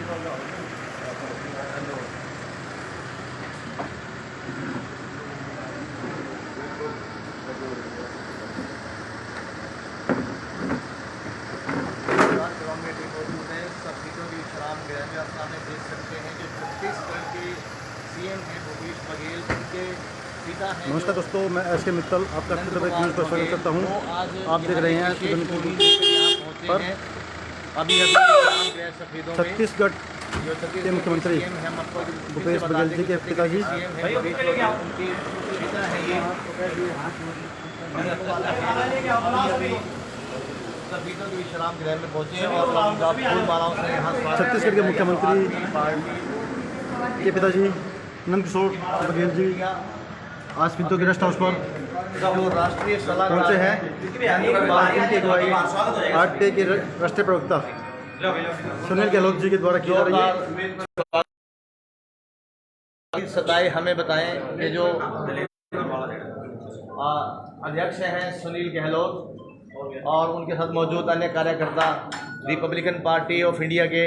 सामने देख सकते हैं कि छत्तीसगढ़ के सीएम हैं भूपेश बघेल, उनके पिता हैं। नमस्कार दोस्तों, मैं एस के मित्तल आपका न्यूज़ पर स्वागत करता हूँ। आप देख रहे हैं छत्तीसगढ़ के मुख्यमंत्री भूपेश बघेल जी के पिताजी विश्राम गृह में पहुंचे हैं और फूलमालाओं से यहाँ छत्तीसगढ़ के मुख्यमंत्री के पिताजी नंदकिशोर बघेल जी आज पिंटो के रेस्ट हाउस पर जो राष्ट्रीय पहुंचे हैं। उनकी अगुवाई आरटीआई के राष्ट्रीय प्रवक्ता सुनील गहलोत जी के द्वारा की जा रही है। सताए हमें बताएं कि जो अध्यक्ष हैं सुनील गहलोत और उनके साथ मौजूद अन्य कार्यकर्ता रिपब्लिकन पार्टी ऑफ इंडिया के,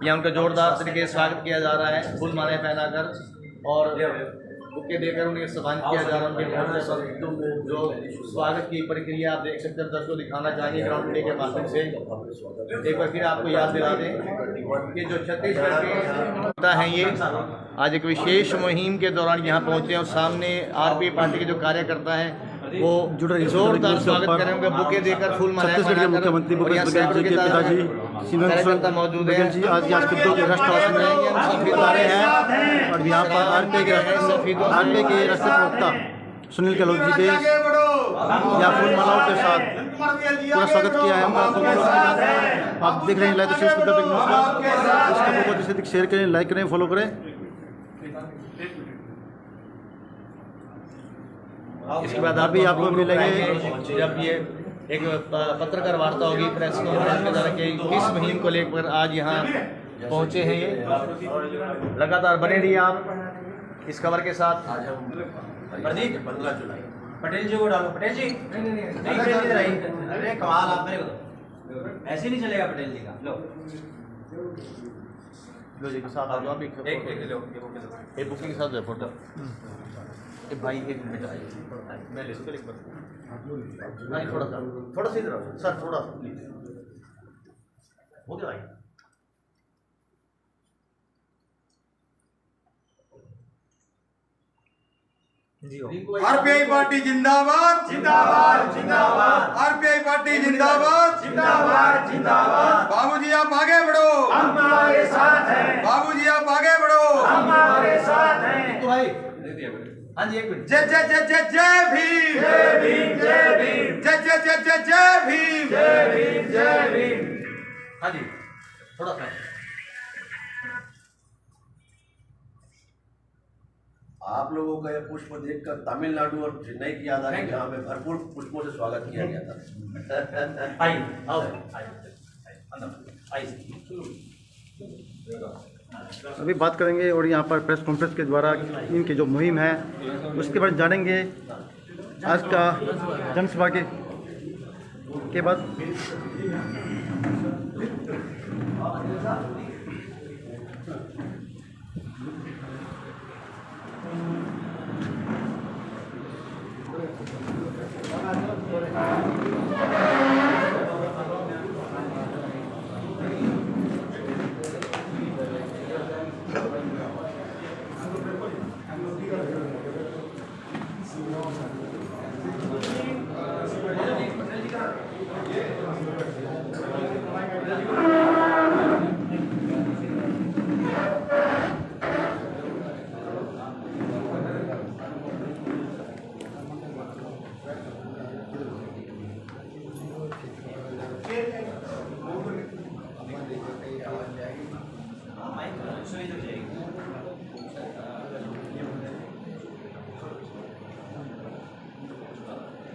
यहाँ उनका जोरदार तरीके से स्वागत किया जा रहा है, फूल मालाएं पहनाकर और बुके देकर उन्हें सम्मानित किया जा रहा है। उनके पहुंचने पर जो स्वागत की प्रक्रिया आप देख सकते हैं, दर्शकों दिखाना चाहेंगे ग्राउंड मीडिया के माध्यम से। एक बार फिर आपको याद दिला दें कि जो छत्तीसगढ़ के नेता हैं ये आज एक विशेष मुहिम के दौरान यहाँ पहुँचे और सामने आरपीआई पार्टी के जो कार्यकर्ता हैं वो जोरदार स्वागत करेंगे, बुके देकर फूल मालाएं छत्तीसगढ़ के मुख्यमंत्री भूपेश बघेल जी के पिताजी कार्यकर्ता मौजूद बघेल जी आज पिंटो के रेस्ट हाउस में आ रहे हैं और यहाँ पर आरटीआई के राष्ट्रीय प्रवक्ता सुनील गहलोत जी के यहाँ फूल मालाओं के साथ पूरा स्वागत किया है। आप देख रहे हैं लाइव तस्वीर इसको बहुत अधिक शेयर करें, लाइक करें, फॉलो करें। इसके बाद अभी आपको मिलेंगे जब ये एक पत्रकार वार्ता होगी, प्रेस कॉन्फ्रेंस में जाकर कि किस मुहिम को लेकर आज यहाँ पहुँचे हैं। ये लगातार बने रहिए आप इस खबर के साथ। आज हम पटेल जी को डालो, पटेल जी नहीं, अरे कमाल आप मेरे को ऐसे नहीं चलेगा पटेल जी का। लो जी के साथ आ जाओ, एक बुकिंग के साथ फोटो भाई। एक मिनट आइए, मैं ले सकता एक बार नहीं, थोड़ा सा इधर आओ सर, थोड़ा सा प्लीज हो गया। आरपीआई पार्टी जिंदाबाद जिंदाबाद जिंदाबाद, आरपीआई पार्टी जिंदाबाद जिंदाबाद जिंदाबाद। बाबूजी आप आगे बढ़ो, हम हमारे साथ हैं। बाबूजी आप आगे बढ़ो, हम हमारे साथ हैं। तो भाई हाँ जी, एक मिनट। जय जय जय जय जय भीम, जय भीम जय भीम, जय जय जय जय जय भीम, जय भीम जय भीम। हाँ जी, थोड़ा सा। आप लोगों का यह पुष्प देखकर तमिलनाडु और चेन्नई की याद आ गई, जहाँ में भरपूर पुष्पों से स्वागत किया गया था। आइए, आओ अभी बात करेंगे और यहाँ पर प्रेस कॉन्फ्रेंस के द्वारा इनकी जो मुहिम है उसके बाद जानेंगे आज का जनसभा के बाद।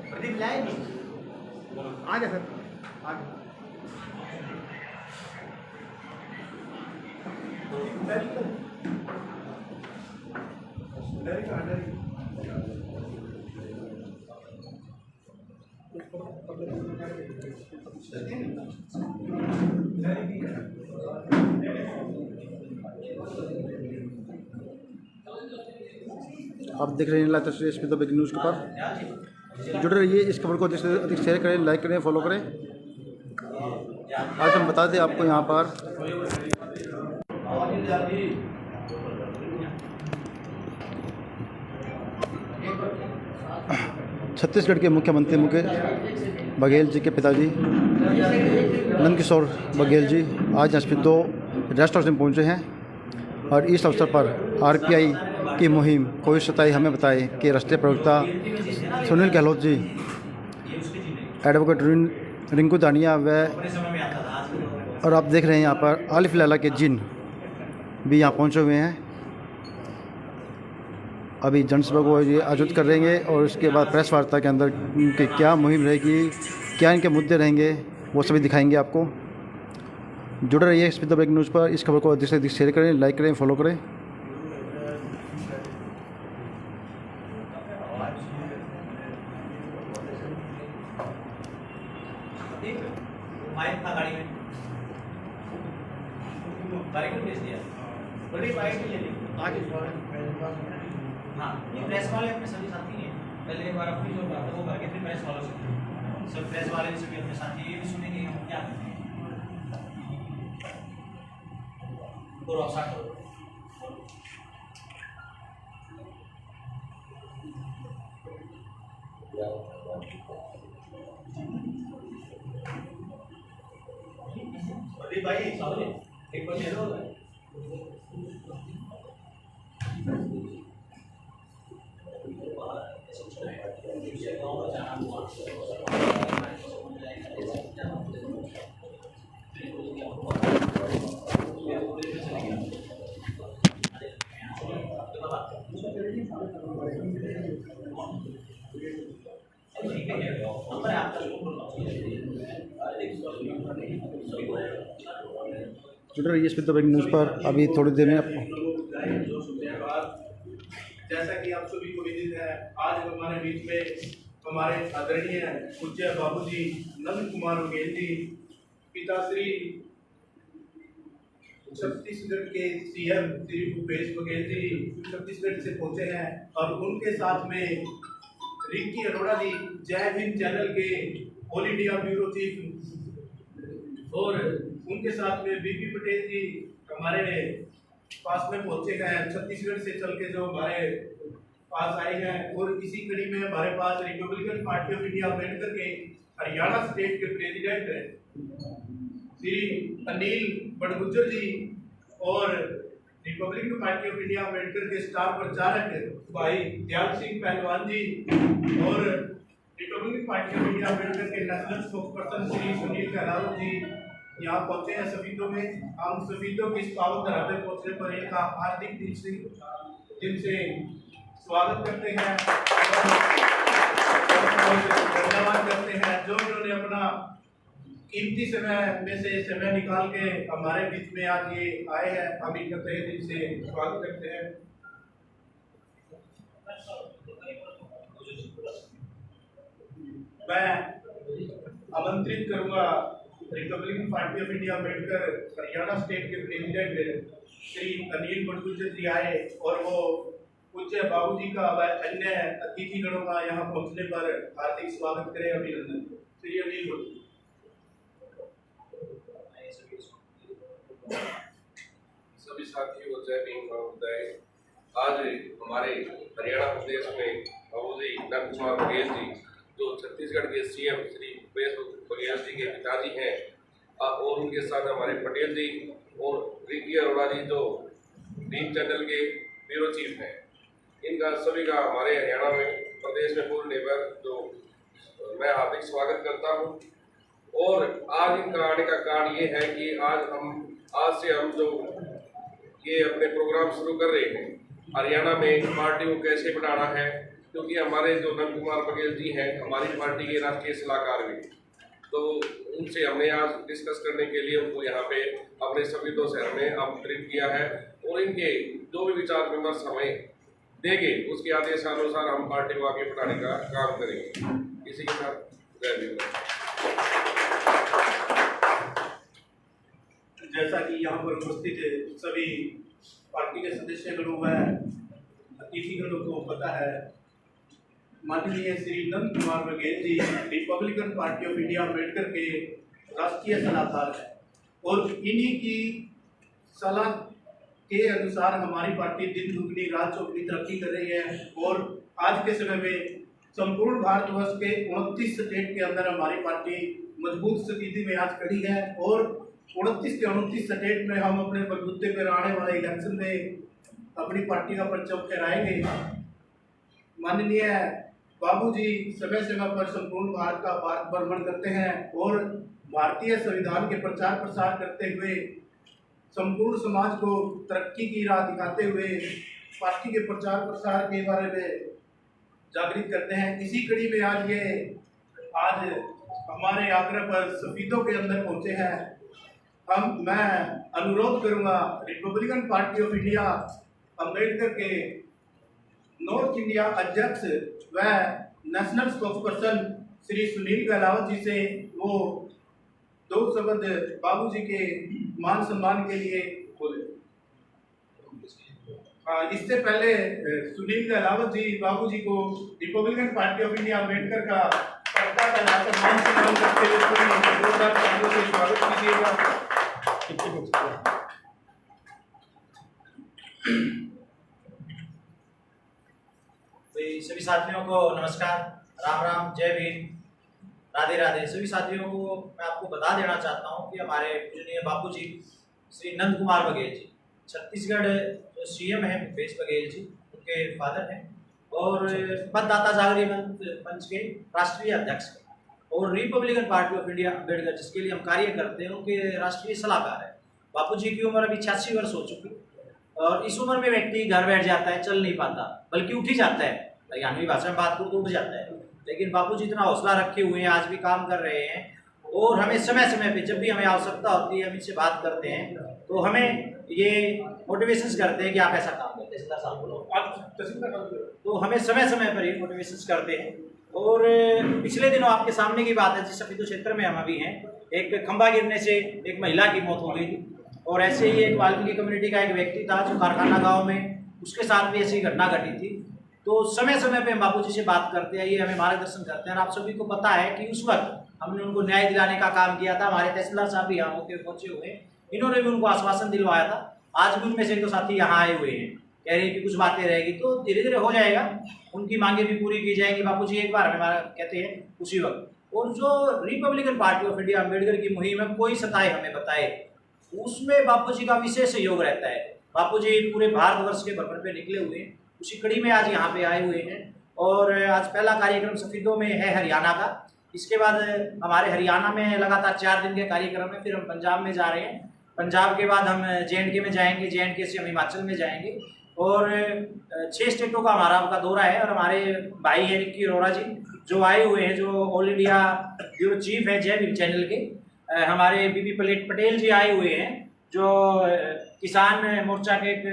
प्रदीप लाए नहीं आ गया सर, आ गया। आप देख रहे हैं लाइव तस्वीर स्पीड द ब्रेकिंग न्यूज़ के ऊपर। जुड़े रहिए, इस खबर को अधिक से अधिक शेयर करें, लाइक करें, फॉलो करें। आज हम बता दें आपको यहाँ पर छत्तीसगढ़ के मुख्यमंत्री मुकेश बघेल जी के पिताजी नंदकिशोर बघेल जी आज स्पीडो रेस्ट हाउस में पहुँचे हैं और इस अवसर पर आरपीआई की मुहिम कोई सताई हमें बताए कि राष्ट्रीय प्रवक्ता सुनील गहलोत जी, एडवोकेट रिंकू दानिया व और आप देख रहे हैं यहाँ पर आलिफ लैला के जिन भी यहाँ पहुँचे हुए हैं। अभी जनसभा को ये आयोजित कर रहेंगे और उसके बाद प्रेस वार्ता के अंदर उनकी क्या मुहिम रहेगी, क्या इनके मुद्दे रहेंगे, वो सभी दिखाएंगे आपको। जुड़े रहिए स्पीड द ब्रेकिंग न्यूज़ पर। इस खबर को अधिक से अधिक शेयर करें, लाइक करें, फॉलो करें। माइक था गाड़ी में, बाइक में भेज दिया, बड़ी बाइक ले ली आगे। हाँ, ये प्रेस वाले अपने सभी साथी हैं। पहले एक बार अपनी जो बात है वो करके फिर प्रेस वालों से, सब प्रेस वाले से भी अपने साथी ये भी सुनेंगे हम क्या करते हैं। और आप साथ करो। अभी भाई सामने एक बार ले लो। जुड़े रहिए स्पीड द ब्रेकिंग न्यूज़ पर। अभी थोड़ी देर में आपको जैसा कि आप सभी को विदित है, आज हमारे बीच में हमारे आदरणीय पूज्य बाबूजी नंद कुमार बघेल जी, पिताश्री छत्तीसगढ़ के सीएम श्री भूपेश बघेल जी छत्तीसगढ़ से पहुंचे हैं और उनके साथ में रिंकी अरोड़ा जी, जय हिंद चैनल के ऑल इंडिया ब्यूरो चीफ, और उनके साथ में बीपी पटेल जी हमारे पास में पहुंचे हैं, छत्तीसगढ़ से चल के जो हमारे पास आए हैं। और इसी कड़ी में हमारे पास Republican Party of India Ambedkar के हरियाणा स्टेट के प्रेसिडेंट श्री अनिल बड़गुजर जी और Republican Party of India Ambedkar के स्टार प्रचारक भाई दयाल सिंह पहलवान जी और Republican Party of India Ambedkar के नेशनल स्पोक्सपर्सन श्री सुनील गहलोत जी यहाँ पहुंचे हैं। सफीदों में हम सफीदों की इस पावन धरा पे पहुंचने पर इनका हार्दिक दिल से स्वागत करते हैं, धन्यवाद करते हैं जो उन्होंने अपना कीमती समय में से समय निकाल के हमारे बीच में आज ये आए हैं। हम इनका तहे दिल से स्वागत करते हैं। मैं आमंत्रित करूंगा Republican Party of India Ambedkar Haryana state के प्रेसिडेंट श्री अनिल बड़गुजर जी आए और वो पूज्य बाबूजी का व अन्य अतिथिगणों का यहाँ पहुंचने पर हार्दिक स्वागत करें। अभिनंदन श्री अनिल बड़गुजर। सभी साथियों को जय भीम महोदय। आज हमारे हरियाणा प्रदेश में बाबूजी नंद कुमार बघेल जी जो छत्तीसगढ़ के सीएम श्री भूपेश बघेल जी के पिताजी हैं और उनके साथ हमारे पटेल जी और रिंकी अरोड़ा जी जो न्यूज़ चैनल के ब्यूरो चीफ हैं, इनका सभी का हमारे हरियाणा में प्रदेश में पूर्ण नेबर जो मैं हार्दिक स्वागत करता हूं। और आज इनका आने का कारण ये है कि आज से हम जो ये अपने प्रोग्राम शुरू कर रहे हैं हरियाणा में पार्टी को कैसे बढ़ाना है, क्योंकि हमारे जो नंद कुमार बघेल जी हैं हमारी पार्टी के राष्ट्रीय सलाहकार भी, तो उनसे हमने आज डिस्कस करने के लिए उनको यहाँ पे अपने सभी दो शहर में आमंत्रित किया है और इनके जो भी विचार विमर्श हमें देंगे उसके आदेशानुसार हम पार्टी को आगे बढ़ाने का काम करेंगे। इसी के साथ जय भीम। जैसा कि यहाँ पर उपस्थित सभी पार्टी के सदस्यगणों व किसी को लोगों को पता है, माननीय Shri Nand Kumar Baghel ji Republican Party of India Ambedkar के राष्ट्रीय सलाहकार हैं और इन्हीं की सलाह के अनुसार हमारी पार्टी दिन दुगनी रात चौगुनी तरक्की कर रही है और आज के समय में संपूर्ण भारतवर्ष के 29 स्टेट के अंदर हमारी पार्टी मजबूत स्थिति में आज खड़ी है और 29 के 29 स्टेट में हम अपने बलबूते पर आने वाले इलेक्शन में अपनी पार्टी का परचम फहराएंगे। माननीय बाबूजी समय समय पर संपूर्ण भारत का भ्रमण करते हैं और भारतीय संविधान के प्रचार प्रसार करते हुए संपूर्ण समाज को तरक्की की राह दिखाते हुए पार्टी के प्रचार प्रसार के बारे में जागृत करते हैं। इसी कड़ी में आज हमारे आग्रह पर सफीदों के अंदर पहुंचे हैं। मैं अनुरोध करूंगा Republican Party of India Ambedkar के नॉर्थ इंडिया अध्यक्ष व नेशनल स्पोक्सपर्सन श्री सुनील गहलोत जी से वो दो शब्द बाबूजी के मान सम्मान के लिए बोले। इससे पहले सुनील गहलोत जी बाबूजी को Republican Party of India Ambedkar का पर्दा फैलाकर मान सम्मान करते हुए जोरदार तालियों से स्वागत कीजिएगा। सभी साथियों को नमस्कार, राम राम, जय भीम, राधे राधे। सभी साथियों को मैं आपको बता देना चाहता हूं कि हमारे पूजनीय बापूजी श्री नंद कुमार बघेल जी छत्तीसगढ़ जो सीएम है भूपेश बघेल जी उनके फादर हैं और मतदाता जागृति मंच के राष्ट्रीय अध्यक्ष हैं और Republican Party of India Ambedkar जिसके लिए हम कार्य करते हैं उनके राष्ट्रीय सलाहकार है। बापूजी की उम्र अभी 86 वर्ष हो चुकी और इस उम्र में व्यक्ति घर बैठ जाता है, चल नहीं पाता, बल्कि उठ ही जाता है। हरियाणवी भाषा में बात करूँ तो उठ जाता है, लेकिन बापूजी इतना हौसला रखे हुए हैं, आज भी काम कर रहे हैं और हमें समय समय पे जब भी हमें आवश्यकता होती है हम इनसे बात करते हैं तो हमें ये मोटिवेशंस करते हैं कि आप ऐसा काम करते हैं, तो हमें समय समय पर ये मोटिवेशंस करते हैं। और पिछले दिनों आपके सामने की बात है, जिस सफीदो क्षेत्र में हम अभी हैं, एक खंभा गिरने से एक महिला की मौत हो गई थी और ऐसे ही एक वाल्मीकि कम्युनिटी का एक व्यक्ति था जो कारखाना गाँव में, उसके साथ भी ऐसी घटना घटी थी। तो समय समय पे हम बापूजी से बात करते हैं, ये हमें मार्गदर्शन करते हैं और आप सभी को पता है कि उस वक्त हमने उनको न्याय दिलाने का काम किया था। हमारे तहसीलदार साहब भी यहाँ होकर पहुंचे हुए, इन्होंने भी उनको आश्वासन दिलवाया था। आज भी उनमें से तो साथी यहाँ आए हुए हैं, कह रहे हैं कि कुछ बातें रहेगी, तो धीरे धीरे हो जाएगा, उनकी मांगे भी पूरी की जाएगी। बापूजी एक बार हमें कहते हैं उसी वक्त। और जो Republican Party of India Ambedkar की मुहिम है, कोई सताए हमें बताए, उसमें बापूजी का विशेष सहयोग रहता है। बापूजी पूरे भारतवर्ष के भ्रमण पे निकले हुए हैं, उसी कड़ी में आज यहाँ पे आए हुए हैं और आज पहला कार्यक्रम सफीदों में है हरियाणा का। इसके बाद हमारे हरियाणा में लगातार 4 दिन के कार्यक्रम है, फिर हम पंजाब में जा रहे हैं, पंजाब के बाद हम JNK में जाएंगे, JNK से हम हिमाचल में जाएंगे और 6 स्टेटों का हमारा आपका दौरा है। और हमारे भाई है रिक्की अरोड़ा जी जो आए हुए हैं, जो ऑल इंडिया ब्यूरो चीफ है जय भीम चैनल के। हमारे बीबी पटेल जी आए हुए हैं जो किसान मोर्चा के एक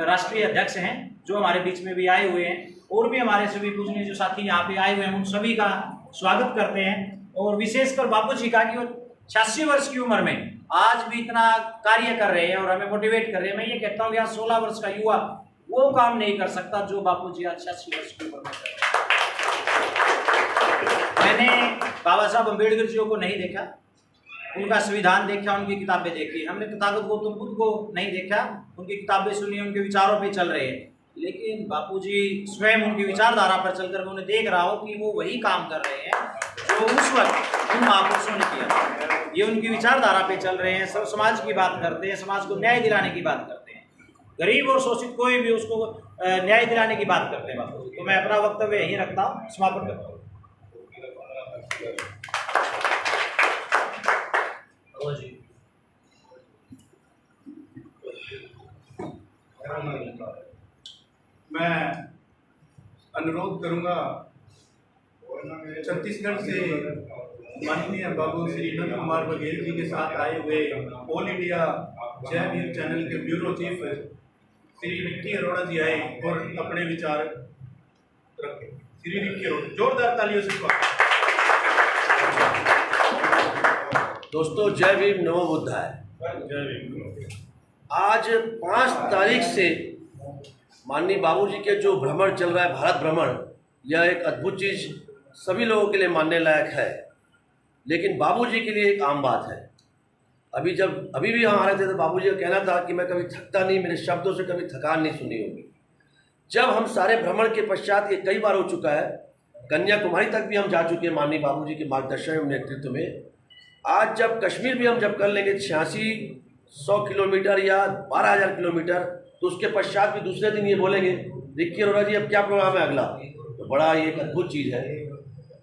राष्ट्रीय अध्यक्ष हैं, जो हमारे बीच में भी आए हुए हैं। और भी हमारे सभी पूजनीय जो साथी यहाँ पे आए हुए हैं, उन सभी का स्वागत करते हैं। और विशेषकर बापूजी का कि वो 86 वर्ष की उम्र में आज भी इतना कार्य कर रहे हैं और हमें मोटिवेट कर रहे हैं। मैं ये कहता हूँ कि आज 16 वर्ष का युवा वो काम नहीं कर सकता जो बापूजी आज 86 वर्ष की उम्र में कर रहे हैं। मैंने बाबा साहब अम्बेडकर जी को नहीं देखा, उनका संविधान देखा, उनकी किताबें देखी। हमने तथागत गौतम बुद्ध को नहीं देखा, उनकी किताबें सुनी, उनके विचारों पे चल रहे हैं। लेकिन बापूजी स्वयं उनकी विचारधारा पर चलकर मैं उन्हें देख रहा हूँ कि वो वही काम कर रहे हैं जो उस वक्त उन महापुरुषों ने किया। ये उनकी विचारधारा पे चल रहे हैं, सब समाज की बात करते हैं, समाज को न्याय दिलाने की बात करते हैं, गरीब और शोषित कोई भी उसको न्याय दिलाने की बात करते हैं बापूजी। तो मैं अपना वक्तव्य यहीं रखता हूँ, समापन करता हूँ। मैं अनुरोध करूंगा छत्तीसगढ़ से माननीय बाबू श्री नंद कुमार बघेल जी के साथ आए हुए all India Jai Bhim channel के ब्यूरो चीफ श्री रिक्की अरोड़ा जी आए और अपने विचार रखे। श्री रिक्की अरोड़ा, जोरदार तालियों से स्वागत। दोस्तों जय भीम, नमो बुद्धाय। जय भीम। आज 5 तारीख से माननीय बाबूजी के जो भ्रमण चल रहा है, भारत भ्रमण, यह एक अद्भुत चीज़ सभी लोगों के लिए मानने लायक है, लेकिन बाबूजी के लिए एक आम बात है। अभी भी हम आ रहे थे तो बाबूजी का कहना था कि मैं कभी थकता नहीं, मेरे शब्दों से कभी थकान नहीं सुनी होगी। जब हम सारे भ्रमण के पश्चात, ये कई बार हो चुका है, कन्याकुमारी तक भी हम जा चुके हैं माननीय बाबूजी के मार्गदर्शन एवं नेतृत्व में। आज जब कश्मीर भी हम जब कर लेंगे 8600 किलोमीटर या 12,000 किलोमीटर, तो उसके पश्चात भी दूसरे दिन ये बोलेंगे रिक्की अरोड़ा जी अब क्या प्रोग्राम है अगला, तो बड़ा ये एक अद्भुत चीज़ है।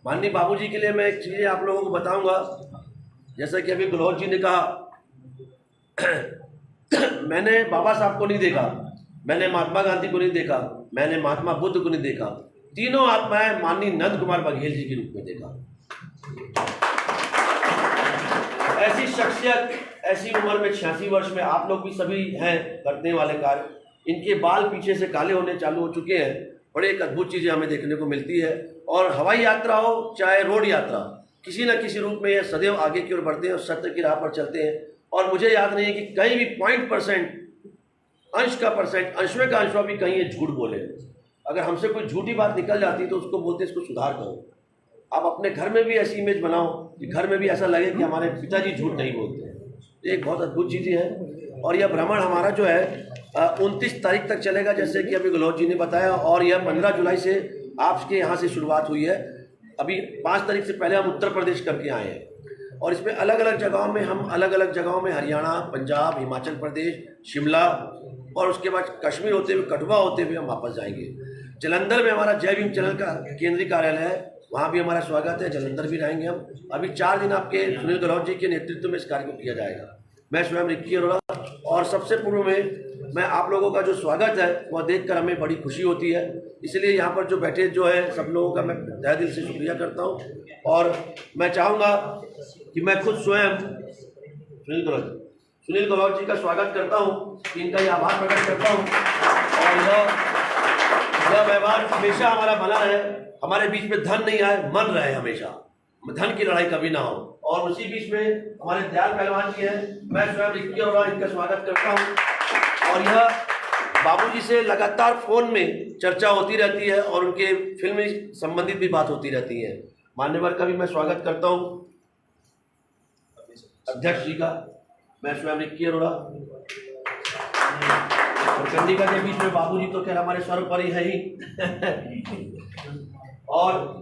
माननीय बाबूजी के लिए मैं एक चीज़ आप लोगों को बताऊंगा, जैसा कि अभी गहलोत जी ने कहा मैंने बाबा साहब को नहीं देखा, मैंने महात्मा गांधी को नहीं देखा, मैंने महात्मा बुद्ध को नहीं देखा, तीनों आत्माएं माननीय नंद कुमार बघेल जी के रूप में देखा। ऐसी शख्सियत, ऐसी उम्र में 86 वर्ष में आप लोग भी सभी हैं करने वाले कार्य, इनके बाल पीछे से काले होने चालू हो चुके हैं। बड़े एक अद्भुत चीज़ें हमें देखने को मिलती है। और हवाई यात्रा हो चाहे रोड यात्रा, किसी न किसी रूप में ये सदैव आगे की ओर बढ़ते हैं और सत्य की राह पर चलते हैं। और मुझे याद नहीं है कि कहीं भी 0.% अंश का परसेंट, अंशवें का अंशवा भी कहीं ये झूठ बोले। अगर हमसे कोई झूठी बात निकल जाती तो उसको बोलते इसको सुधार करो। आप अपने घर में भी ऐसी इमेज बनाओ कि घर में भी ऐसा लगे कि हमारे पिताजी झूठ नहीं बोलते हैं। ये एक बहुत अद्भुत चीज़ है। और यह भ्रमण हमारा जो है 29 तारीख तक चलेगा, जैसे कि अभी गहलोत जी ने बताया, और यह 15 जुलाई से आपके यहाँ से शुरुआत हुई है। अभी 5 तारीख से पहले हम उत्तर प्रदेश करके आए हैं, और इसमें अलग अलग जगहों में हरियाणा, पंजाब, हिमाचल प्रदेश, शिमला, और उसके बाद कश्मीर होते हुए, कठुआ होते हुए हम वापस जाएंगे। जालंधर में हमारा जय भीम चैनल का केंद्रीय कार्यालय है, वहाँ भी हमारा स्वागत है, जालंधर भी रहेंगे हम। अभी 4 दिन आपके सुनील गहलोत जी के नेतृत्व में इस कार्य को किया जाएगा। मैं स्वयं रिक्की अरोड़ा, और सबसे पूर्व में मैं आप लोगों का जो स्वागत है वह देखकर हमें बड़ी खुशी होती है। इसलिए यहाँ पर जो बैठे जो है सब लोगों का मैं तहे दिल से शुक्रिया करता हूँ। और मैं चाहूँगा कि मैं खुद स्वयं सुनील गहलोत जी का स्वागत करता हूँ, इनका ये आभार प्रकट करता हूँ। और यह व्यवहार हमेशा हमारा बना रहे, हमारे बीच में धन नहीं आए, मन रहे, हमेशा धन की लड़ाई कभी ना हो। और उसी बीच में हमारे दयाल पहलवान जी हैं, मैं स्वयं रिक्की अरोड़ा इनका स्वागत करता हूँ। और यह बाबूजी से लगातार फोन में चर्चा होती रहती है और उनके फिल्म संबंधित भी बात होती रहती है। मान्यवर का भी मैं स्वागत करता हूँ, अध्यक्ष जी का, मैं स्वयं रिक्की अरोड़ा। और चंडीगढ़ के बीच में बाबूजी तो खैर हमारे सर्वोपरि है ही। और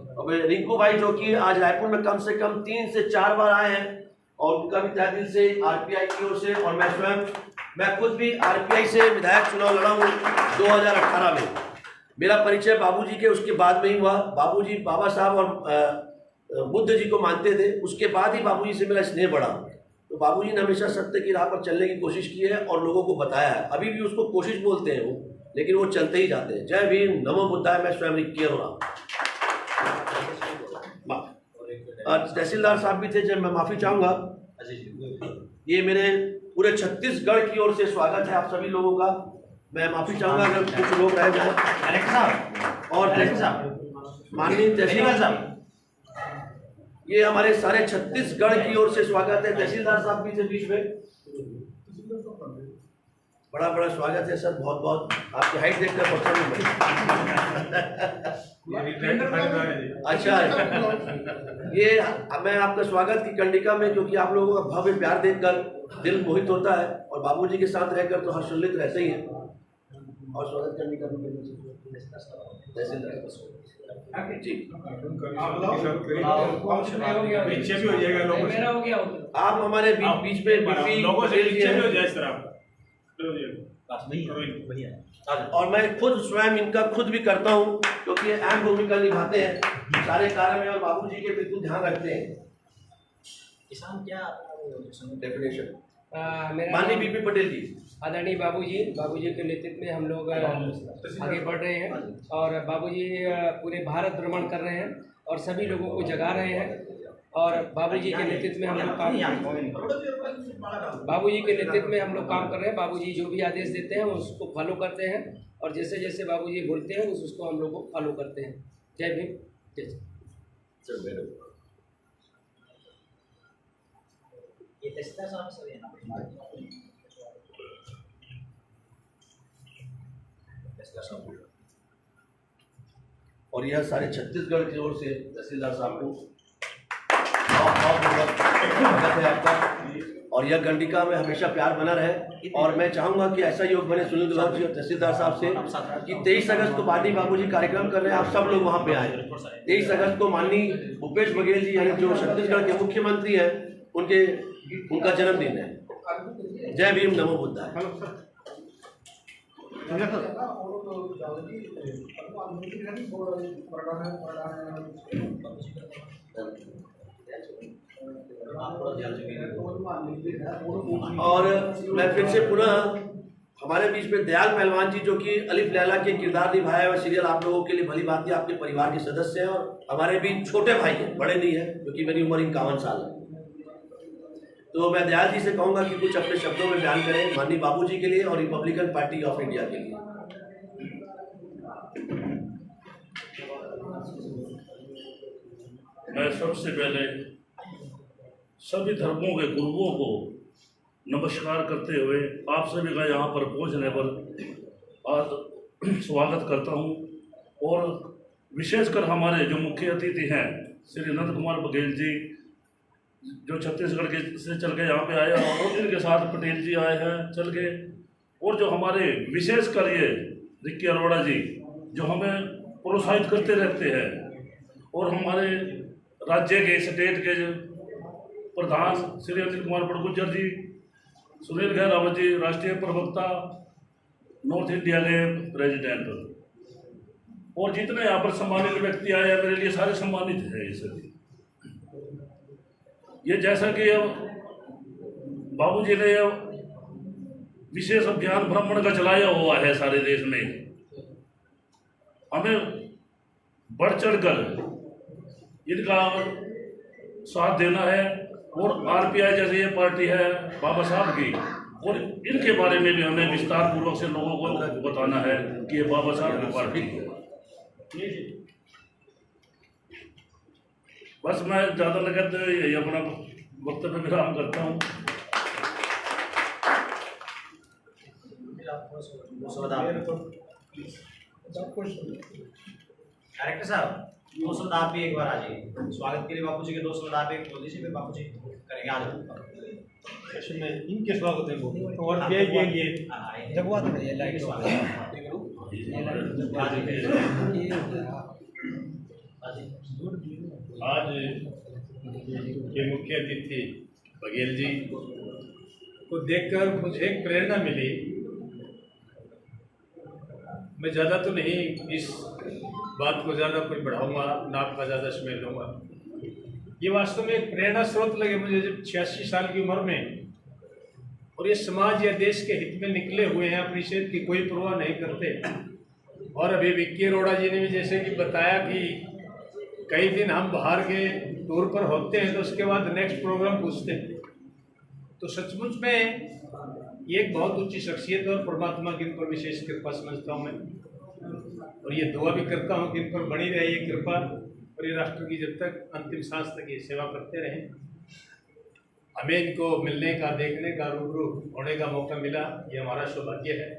रिंकू भाई जो कि आज रायपुर में कम से कम 3 से 4 बार आए हैं, और उनका भी तहे दिल से आरपीआई की ओर से, और मैं खुद भी आरपीआई से विधायक चुनाव लड़ा हूँ 2018 में। मेरा परिचय बाबूजी के उसके बाद में ही हुआ। बाबूजी बाबा साहब और बुद्ध जी को मानते थे, उसके बाद ही बाबूजी से मेरा स्नेह बढ़ा। तो बाबूजी ने हमेशा सत्य की राह पर चलने की कोशिश की है और लोगों को बताया है। अभी भी उसको कोशिश बोलते हैं वो, लेकिन वो चलते ही जाते हैं। जय भीम, नमो बुद्धाय। मैं स्वयं रिक्की अरोड़ा। तहसीलदार साहब भी थे, जब मैं माफ़ी चाहूँगा। ये मेरे पूरे छत्तीसगढ़ की ओर से स्वागत है आप सभी लोगों का। मैं माफ़ी चाहूँगा अगर कुछ लोग रह जाए। और माननीय तहसीलदार साहब, ये हमारे सारे छत्तीसगढ़ की ओर से स्वागत है। तहसीलदार साहब भी थे बीच में, बड़ा बड़ा स्वागत है सर, बहुत बहुत। आपकी हाइट देखकर पसंद अच्छा, ये मैं आपका स्वागत की कंडिका में, क्योंकि आप लोगों का भव्य प्यार देखकर दिल मोहित होता है, और बाबूजी के साथ रहकर तो हर्षोल्लित रहते ही हैं। और स्वागत करने का आप हमारे बीच में और मैं खुद स्वयं इनका खुद भी करता हूँ, क्योंकि अहम भूमिका निभाते हैं सारे कार्य में और बाबूजी के बिल्कुल ध्यान रखते हैं। किसान क्या डेफिनेशन माननीय बीपी पटेल जी, आदरणीय बाबूजी के नेतृत्व में हम लोग आगे बढ़ रहे हैं, और बाबूजी पूरे भारत भ्रमण कर रहे हैं और सभी लोगों को जगा रहे हैं। और बाबूजी के नेतृत्व में हम लोग काम कर रहे हैं। बाबूजी जो भी आदेश देते हैं उसको फॉलो करते हैं, और जैसे जैसे बाबूजी बोलते हैं उसको हम लोग को फॉलो करते हैं। जय भीम, जय और यह सारे छत्तीसगढ़ की ओर से तहसीलदार साहब को बहुत स्वागत है आपका। और यह गंडिका में हमेशा प्यार बना रहे और मैं चाहूंगा कि ऐसा योग बने सुनील गहलोत जी और तहसीलदार साहब से कि 23 अगस्त को पार्टी बाबूजी कार्यक्रम कर रहे हैं, आप सब लोग वहां पे आए। 23 अगस्त को माननीय भूपेश बघेल जी यानी जो छत्तीसगढ़ के मुख्यमंत्री हैं उनका जन्मदिन है। जय भीम, नमो बुद्धाय। और मैं फिर से पुनः हमारे बीच में दयाल पहलवान जी जो कि अलिफ लैला के किरदार निभाया हुआ सीरियल आप लोगों के लिए भली बात है, आपके परिवार के सदस्य हैं और हमारे बीच छोटे भाई हैं, बड़े नहीं हैं क्योंकि मेरी उम्र 51 साल है। तो मैं दयाल जी से कहूंगा कि कुछ अपने शब्दों में बयान करें माननीय बाबूजी के लिए और रिपब्लिकन पार्टी ऑफ इंडिया के लिए। मैं सबसे पहले सभी धर्मों के गुरुओं को नमस्कार करते हुए आप सभी का यहाँ पर पहुँचने पर आज स्वागत करता हूँ। और विशेषकर हमारे जो मुख्य अतिथि हैं श्री नंद कुमार बघेल जी जो छत्तीसगढ़ के से चल के यहाँ पे आए और इनके साथ पटेल जी आए हैं चल के, और जो हमारे विशेषकर ये रिक्की अरोड़ा जी जो हमें प्रोत्साहित करते रहते हैं, और हमारे राज्य के स्टेट के प्रधान श्री अनिल कुमार बड़गुजर जी, सुनील गहलोत जी राष्ट्रीय प्रवक्ता, नॉर्थ इंडिया के प्रेसिडेंट, और जितने यहाँ पर सम्मानित व्यक्ति आए हैं मेरे लिए सारे सम्मानित हैं ये सभी। ये जैसा कि बाबूजी ने विशेष अभियान भ्रमण का चलाया हुआ है सारे देश में, हमें बढ़ चढ़कर इनका साथ देना है। और आरपीआई जैसे ये पार्टी है बाबा साहब की, और इनके बारे में भी हमें विस्तार पूर्वक से लोगों को बताना है कि ये बाबा साहब की पार्टी है। बस मैं ज़्यादा लगत यही अपना वक्तव्य विराम करता हूँ। डायरेक्टर साहब 2 शब्द आप भी एक बार आ जाइए स्वागत के लिए। बापूजी के 2 शब्द आप एक बोल दीजिए, फिर बापूजी करेंगे। आ जाओ में इनके स्वागत है और ये जगवा तो ये लाइट आज के मुख्य अतिथि बघेल जी को देखकर मुझे एक प्रेरणा मिली। मैं ज़्यादा तो नहीं इस बात को ज़्यादा कुछ बढ़ाऊंगा, ना आपका ज़्यादा समय लूँगा। ये वास्तव में एक प्रेरणा स्रोत लगे मुझे जब 86 साल की उम्र में, और ये समाज या देश के हित में निकले हुए हैं, अपनी सेहत की कोई परवाह नहीं करते। और अभी विक्की अरोड़ा जी ने भी जैसे कि बताया कि कई दिन हम बाहर के टूर पर होते हैं तो उसके बाद नेक्स्ट प्रोग्राम पूछते हैं, तो सचमुच में ये एक बहुत ऊंची शख्सियत है और परमात्मा की इन पर विशेष कृपा समझता हूँ मैं। और ये दुआ भी करता हूँ कि इन पर बनी रहे ये कृपा, और ये राष्ट्र की जब तक अंतिम सांस तक ये सेवा करते रहें। हमें इनको मिलने का, देखने का, रूबरू होने का मौका मिला, ये हमारा सौभाग्य है।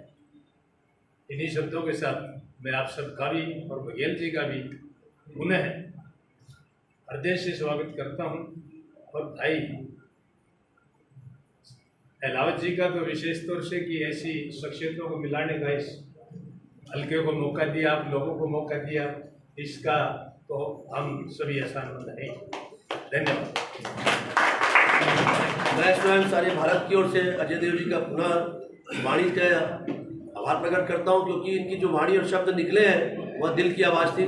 इन्हीं शब्दों के साथ मैं आप सबका भी और बघेल जी का भी पुनः हृदय से स्वागत करता हूँ। और भाई अहलावत जी का तो विशेष तौर से कि ऐसी शख्सियतों को मिलाने का, इस हल्के को मौका दिया, आप लोगों को मौका दिया, इसका तो हम सभी आसानमंद हैं। धन्यवाद। मैं स्वयं सारे भारत की ओर से अजय देव जी का पुनः वाणी का आभार प्रकट करता हूं, क्योंकि इनकी जो वाणी और शब्द निकले हैं वह दिल की आवाज़ थी।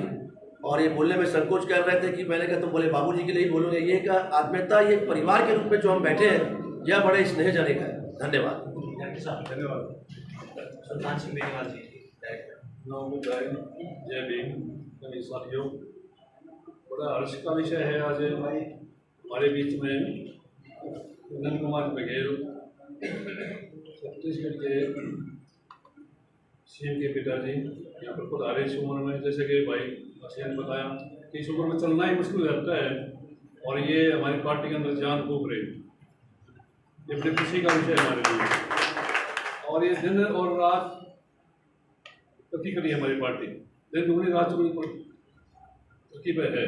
और ये बोलने में संकोच कर रहे थे कि मैंने कहा तुम बोले बाबूजी के लिए ही बोलोगे। ये का आत्मीयता, ये परिवार के रूप में जो हम बैठे हैं, यह बड़े स्नेह जने का है। धन्यवाद। धन्यवाद। सुल्तान सिंह बेनीवाल जी, जय भीम साथियों। बड़ा हर्ष का विषय है आज हमारे बीच में नंद कुमार बघेल छत्तीसगढ़ के सीएम के पिताजी यहाँ पर खुद आरे इस उम्र में, जैसे कि भाई सीएम ने बताया कि इस उम्र में चलना ही मुश्किल रहता है, और ये हमारी पार्टी के अंदर जान फूंक रही, ये बड़ी खुशी का विषय है हमारे लिए। और ये दिन और रात तरक्की करी है हमारी पार्टी, लेकिन दूसरी राज्यों में तरक्की पे है।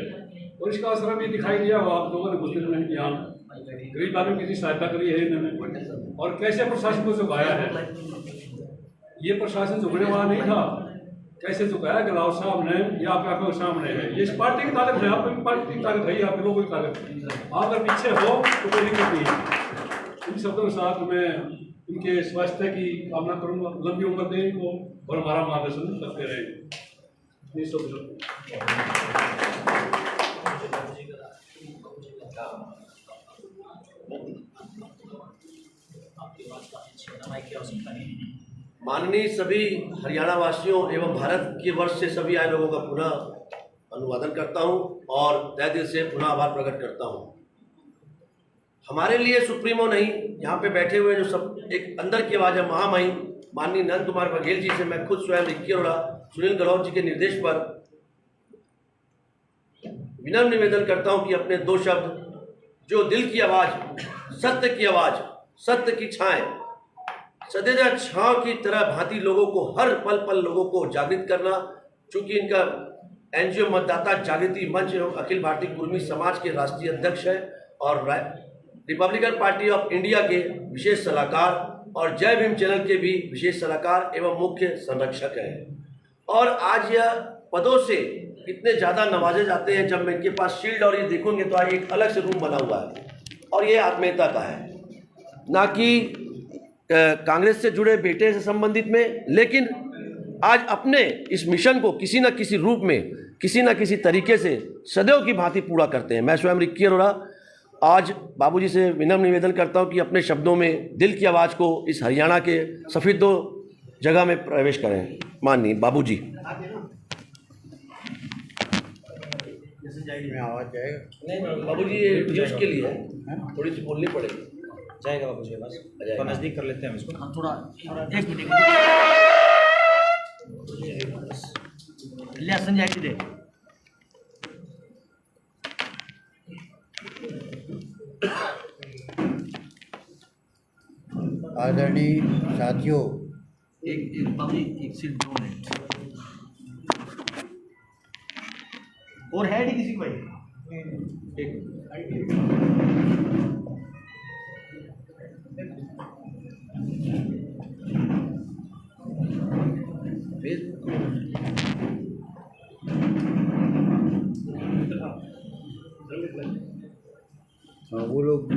और इसका असर भी दिखाई दिया हो आप लोगों ने कुछ दिन में यहाँ गरीब आदमी की कितनी सहायता करी है इन्होंने, और कैसे प्रशासन को झुकाया है। ये प्रशासन झुकने वाला नहीं था, कैसे झुकाया गलाव साहब ने, ये आपकी आंखों के सामने है। ये इस पार्टी की ताकत है, आपकी पार्टी की ताकत है, आप लोगों की ताकत है। आप अगर पीछे हो तो कोई दिक्कत नहीं है। इन शब्दों के साथ मैं इनके स्वास्थ्य की कामना करूंगा, लंबी उम्र दें इनको और हमारा मार्गदर्शन करते रहें। ये सब माननीय सभी हरियाणा वासियों एवं भारत के वर्ष से सभी आए लोगों का पुनः अनुवादन करता हूं और तहे दिल से पुनः आभार प्रकट करता हूं। हमारे लिए सुप्रीमो नहीं, यहाँ पे बैठे हुए जो सब एक अंदर की आवाज़ है, महामहिम माननीय नंद कुमार बघेल जी से मैं खुद स्वयं रिक्की अरोड़ा, सुनील गहलोत जी के निर्देश पर विनम्र निवेदन करता हूं कि अपने दो शब्द, जो दिल की आवाज़, सत्य की आवाज़, सत्य की छाएं, सदैव छांव की तरह भांति लोगों को हर पल पल लोगों को जागृत करना। चूंकि इनका एनजीओ मतदाता जागृति मंच एवं अखिल भारतीय कुर्मी समाज के राष्ट्रीय अध्यक्ष है और रिपब्लिकन पार्टी ऑफ इंडिया के विशेष सलाहकार और जय भीम चैनल के भी विशेष सलाहकार एवं मुख्य संरक्षक हैं। और आज यह पदों से इतने ज़्यादा नवाजे जाते हैं, जब मैं इनके पास शील्ड और ये देखूंगे तो आज एक अलग से रूम बना हुआ है और ये आत्मीयता का है, ना कि कांग्रेस से जुड़े बेटे से संबंधित में, लेकिन आज अपने इस मिशन को किसी न किसी रूप में, किसी न किसी तरीके से सदैव की भांति पूरा करते हैं। मैं स्वयं रिक्की अरोड़ा आज बाबूजी से विनम्र निवेदन करता हूं कि अपने शब्दों में दिल की आवाज़ को इस हरियाणा के सफेदो जगह में प्रवेश करें। माननीय बाबूजी। आवाज़ जाएगा नहीं बाबूजी, ये न्यूज़ के लिए थोड़ी सी बोलनी पड़ेगी। जाएगा बाबू जी, बस तो नज़दीक कर लेते हैं इसको। हाँ थोड़ा एक मिनट ले संजय जी दे। आदरणीय साथियों, एक बाबू जी एक सीट दो मिनट और है नहीं किसी को भाई, एक वो लोग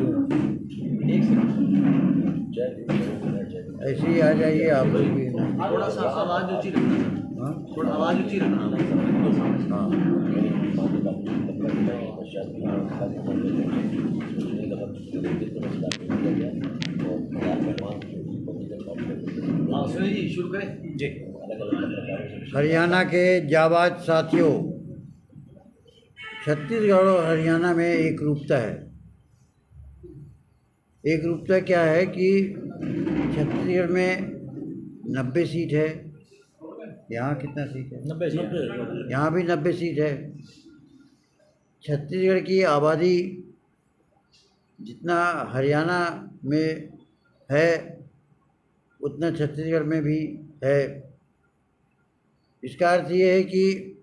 ऐसे ही आ जाइए आप लोग भी। थोड़ा सा आवाज़ ऊंची रखना, थोड़ा आवाज़ ऊंची रखना। हाँ सुनील जी शुरू करें जी। हरियाणा के जाबाज साथियों, छत्तीसगढ़ और हरियाणा में एक रूपता है। एक रूपता क्या है कि छत्तीसगढ़ में 90 सीट है, यहाँ कितना सीट है? 90 सीट। यहाँ भी 90 सीट है। छत्तीसगढ़ की आबादी जितना हरियाणा में है उतना छत्तीसगढ़ में भी है। इसका अर्थ ये है कि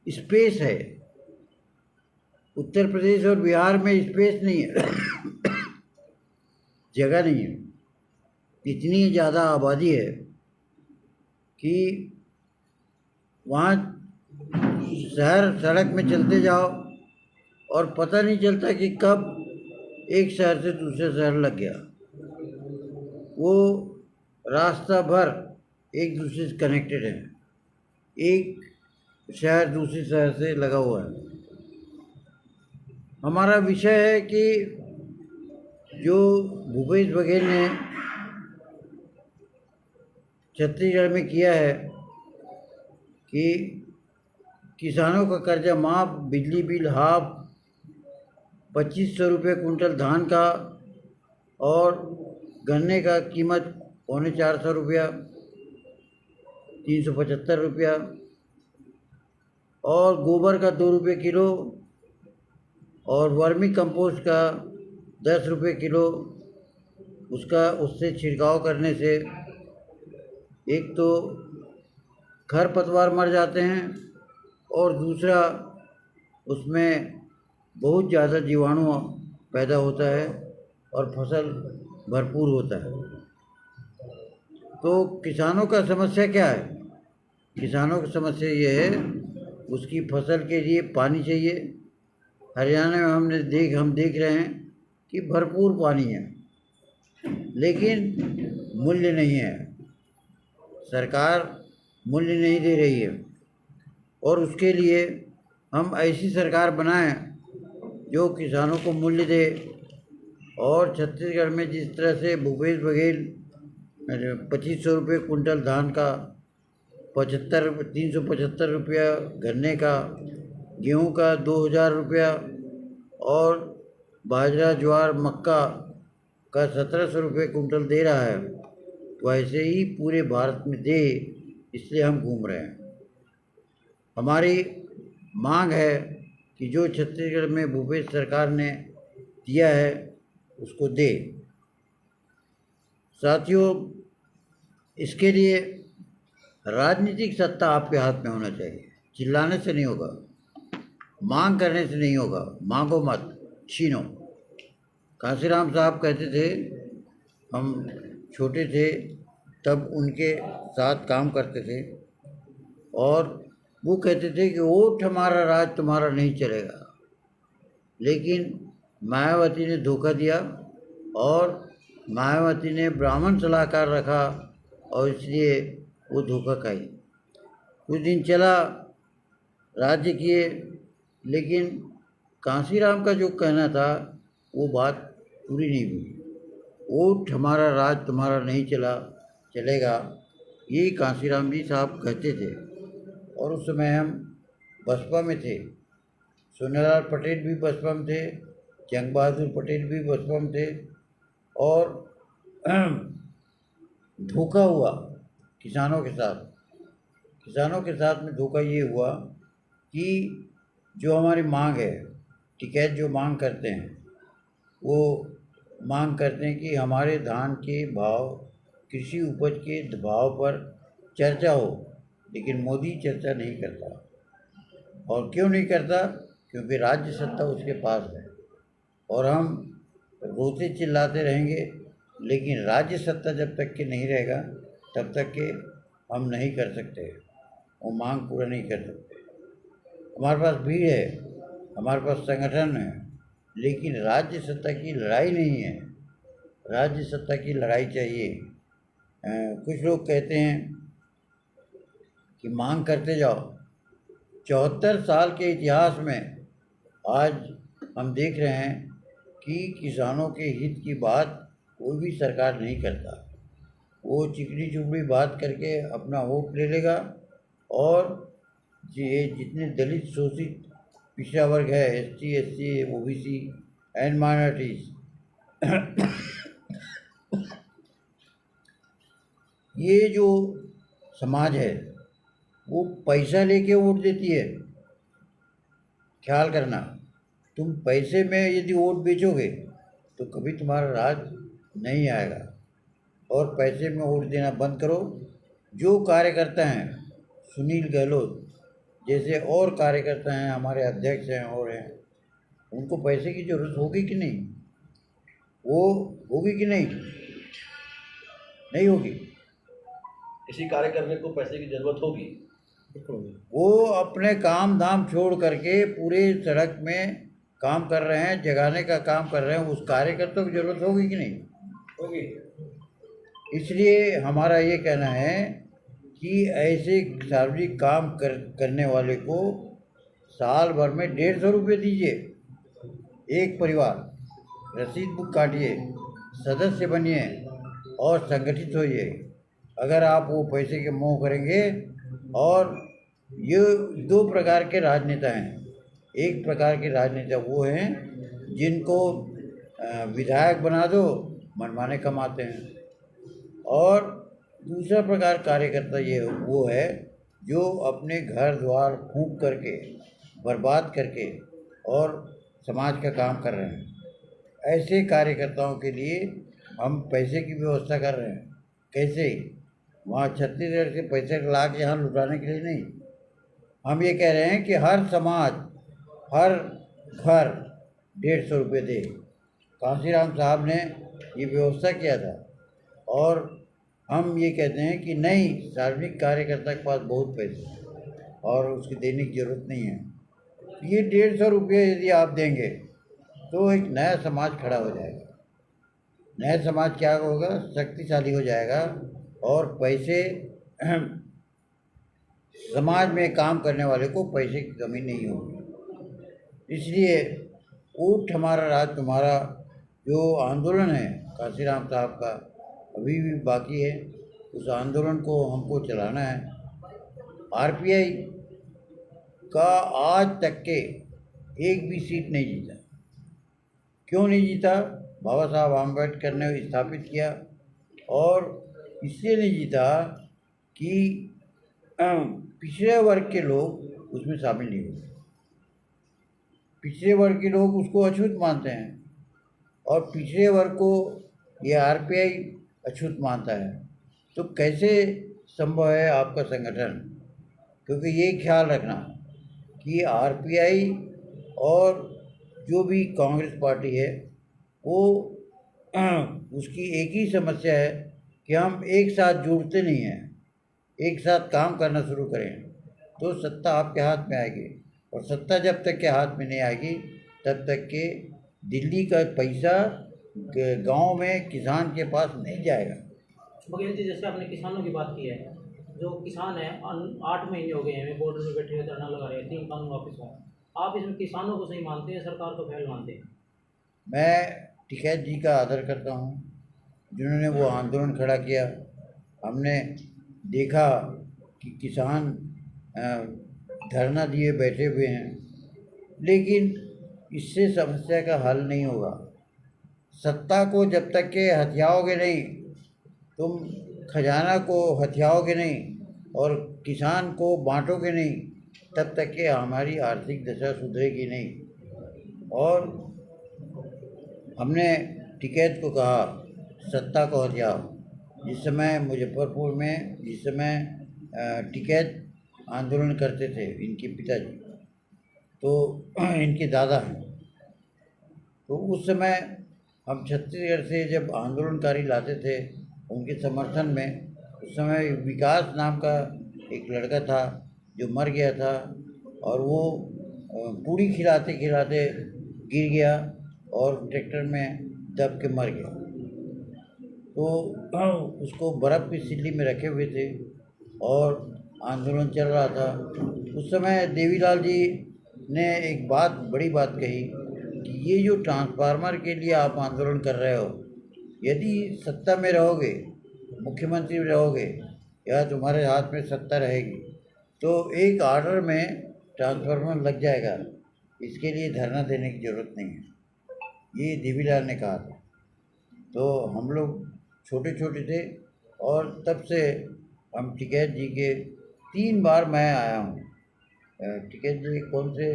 स्पेस है। उत्तर प्रदेश और बिहार में स्पेस नहीं है, जगह नहीं है। इतनी ज़्यादा आबादी है कि वहाँ शहर सड़क में चलते जाओ और पता नहीं चलता कि कब एक शहर से दूसरे शहर लग गया। वो रास्ता भर एक दूसरे से कनेक्टेड है, एक शहर दूसरे शहर से लगा हुआ है। हमारा विषय है कि जो भूपेश बघेल ने छत्तीसगढ़ में किया है कि किसानों का कर्जा माफ़, बिजली बिल हाफ, 2500 रुपये कुंटल धान का और गन्ने का कीमत 450 रुपया, 375 रुपया, और गोबर का 2 रुपये किलो और वर्मी कंपोस्ट का 10 रुपये किलो। उससे छिड़काव करने से एक तो खरपतवार मर जाते हैं और दूसरा उसमें बहुत ज़्यादा जीवाणु पैदा होता है और फसल भरपूर होता है। तो किसानों का समस्या क्या है? किसानों की समस्या ये है, उसकी फसल के लिए पानी चाहिए। हरियाणा में हम देख रहे हैं कि भरपूर पानी है, लेकिन मूल्य नहीं है। सरकार मूल्य नहीं दे रही है और उसके लिए हम ऐसी सरकार बनाएं जो किसानों को मूल्य दे। और छत्तीसगढ़ में जिस तरह से भूपेश बघेल 2500 रुपये कुंटल धान का, 375 रुपया गन्ने का, गेहूं का 2000 रुपया और बाजरा ज्वार मक्का का 1700 रुपये कुंटल दे रहा है, वैसे ही पूरे भारत में दे, इसलिए हम घूम रहे हैं। हमारी मांग है कि जो छत्तीसगढ़ में भूपेश सरकार ने दिया है उसको दे। साथियों, इसके लिए राजनीतिक सत्ता आपके हाथ में होना चाहिए। चिल्लाने से नहीं होगा, मांग करने से नहीं होगा। मांगो मत, छीनो। कांशीराम साहब कहते थे, हम छोटे थे तब उनके साथ काम करते थे और वो कहते थे कि वोट हमारा, राज तुम्हारा नहीं चलेगा। लेकिन मायावती ने धोखा दिया और मायावती ने ब्राह्मण सलाहकार रखा और इसलिए वो धोखा खाई। कुछ दिन चला, राज्य किए, लेकिन कांशीराम का जो कहना था वो बात पूरी नहीं हुई। वोट हमारा, राज तुम्हारा नहीं चलेगा, यही कांशीराम जी साहब कहते थे। और उस समय हम बसपा में थे, सोनालाल पटेल भी बसपा में थे, जंग बहादुर पटेल भी बसपा में थे। और धोखा हुआ किसानों के साथ। किसानों के साथ में धोखा ये हुआ कि जो हमारी मांग है, टिकैत जो मांग करते हैं, वो मांग करते हैं कि हमारे धान के भाव, कृषि उपज के भाव पर चर्चा हो, लेकिन मोदी चर्चा नहीं करता। और क्यों नहीं करता? क्योंकि राज्य सत्ता उसके पास है और हम रोते चिल्लाते रहेंगे, लेकिन राज्य सत्ता जब तक के नहीं रहेगा तब तक के हम नहीं कर सकते, वो मांग पूरा नहीं कर सकते। हमारे पास भीड़ है, हमारे पास संगठन है, लेकिन राज्य सत्ता की लड़ाई नहीं है। राज्य सत्ता की लड़ाई चाहिए। कुछ लोग कहते हैं कि मांग करते जाओ। 74 साल के इतिहास में आज हम देख रहे हैं कि किसानों के हित की बात कोई भी सरकार नहीं करता। वो चिकनी चुपड़ी बात करके अपना वोट ले लेगा और ये जितने दलित, शोषित पिछड़ा वर्ग है, ST, SC, OBC and minorities, ये जो समाज है वो पैसा लेके वोट देती है। ख्याल करना, तुम पैसे में यदि वोट बेचोगे तो कभी तुम्हारा राज नहीं आएगा। और पैसे में वोट देना बंद करो। जो कार्यकर्ता हैं, सुनील गहलोत जैसे और कार्यकर्ता हैं, हमारे अध्यक्ष हैं और हैं, उनको पैसे की ज़रूरत होगी कि नहीं? वो होगी कि नहीं? नहीं होगी। किसी कार्य करने को पैसे की जरूरत होगी। वो अपने काम धाम छोड़ करके पूरे सड़क में काम कर रहे हैं, जगाने का काम कर रहे हैं, उस कार्यकर्ता की जरूरत होगी कि नहीं? होगी। इसलिए हमारा ये कहना है कि ऐसे सार्वजनिक काम करने वाले को साल भर में 150 रुपये दीजिए, एक परिवार। रसीद बुक काटिए, सदस्य बनिए और संगठित होइए। अगर आप वो पैसे के मोह करेंगे, और ये दो प्रकार के राजनेता हैं। एक प्रकार के राजनेता वो हैं जिनको विधायक बना दो, मनमाने कमाते हैं। और दूसरा प्रकार कार्यकर्ता ये वो है जो अपने घर द्वार फूंक करके, बर्बाद करके और समाज का काम कर रहे हैं। ऐसे कार्यकर्ताओं के लिए हम पैसे की व्यवस्था कर रहे हैं। कैसे? वहाँ छत्तीसगढ़ से पैसे ला के यहाँ लुटाने के लिए नहीं। हम ये कह रहे हैं कि हर समाज, हर घर 150 रुपये दे। कांशीराम साहब ने ये व्यवस्था किया था और हम ये कहते हैं कि नहीं, सार्वजनिक कार्यकर्ता के पास बहुत पैसे और उसकी देने की ज़रूरत नहीं है। ये 150 रुपये यदि आप देंगे तो एक नया समाज खड़ा हो जाएगा। नया समाज क्या होगा? शक्तिशाली हो जाएगा और पैसे, समाज में काम करने वाले को पैसे की कमी नहीं होगी। इसलिए ऊठ हमारा राज तुम्हारा जो आंदोलन है कांशीराम साहब का अभी भी बाकी है, उस आंदोलन को हमको चलाना है। आरपीआई का आज तक के एक भी सीट नहीं जीता। क्यों नहीं जीता? बाबा साहब आम्बेडकर ने स्थापित किया और इसलिए नहीं जीता कि पिछड़े वर्ग के लोग उसमें शामिल नहीं हुए। पिछड़े वर्ग के लोग उसको अछूत मानते हैं और पिछड़े वर्ग को ये आरपीआई अछूत मानता है। तो कैसे संभव है आपका संगठन? क्योंकि ये ख्याल रखना कि आरपीआई और जो भी कांग्रेस पार्टी है वो उसकी एक ही समस्या है कि हम एक साथ जुड़ते नहीं हैं, एक साथ काम करना शुरू करें तो सत्ता आपके हाथ में आएगी। और सत्ता जब तक के हाथ में नहीं आएगी तब तक के दिल्ली का पैसा गांव में किसान के पास नहीं जाएगा। बघेल जी, जैसे आपने किसानों की बात की है, जो किसान है 8 महीने हो गए हैं बॉर्डर में बैठे हुए धरना लगा रहे हैं 3 कानून वापस हो। आप इसमें किसानों को सही मानते हैं, सरकार को फेल मानते हैं? मैं टिकैत जी का आदर करता हूँ जिन्होंने वो आंदोलन खड़ा किया। हमने देखा कि किसान धरना दिए बैठे हुए हैं, लेकिन इससे समस्या का हल नहीं होगा। सत्ता को जब तक के हथियाओगे नहीं, तुम खजाना को हथियाओगे नहीं और किसान को बांटोगे नहीं, तब तक के हमारी आर्थिक दशा सुधरेगी नहीं। और हमने टिकैत को कहा सत्ता को हथियाओ। जिस समय मुजफ्फरपुर में जिस समय टिकैत आंदोलन करते थे इनके पिताजी, तो इनके दादा हैं, तो उस समय हम छत्तीसगढ़ से जब आंदोलनकारी लाते थे उनके समर्थन में, उस समय विकास नाम का एक लड़का था जो मर गया था और वो पूड़ी खिलाते खिलाते गिर गया और ट्रैक्टर में दब के मर गया। तो उसको बर्फ़ की सिल्ली में रखे हुए थे और आंदोलन चल रहा था। उस समय देवीलाल जी ने एक बड़ी बात कही कि ये जो ट्रांसफार्मर के लिए आप आंदोलन कर रहे हो, यदि सत्ता में रहोगे, मुख्यमंत्री रहोगे या तुम्हारे हाथ में सत्ता रहेगी तो एक ऑर्डर में ट्रांसफार्मर लग जाएगा, इसके लिए धरना देने की ज़रूरत नहीं है। ये देवीलाल ने कहा था। तो हम लोग छोटे छोटे थे और तब से हम टिकैत जी के 3 बार मैं आया हूँ। टिकैत जी कौन से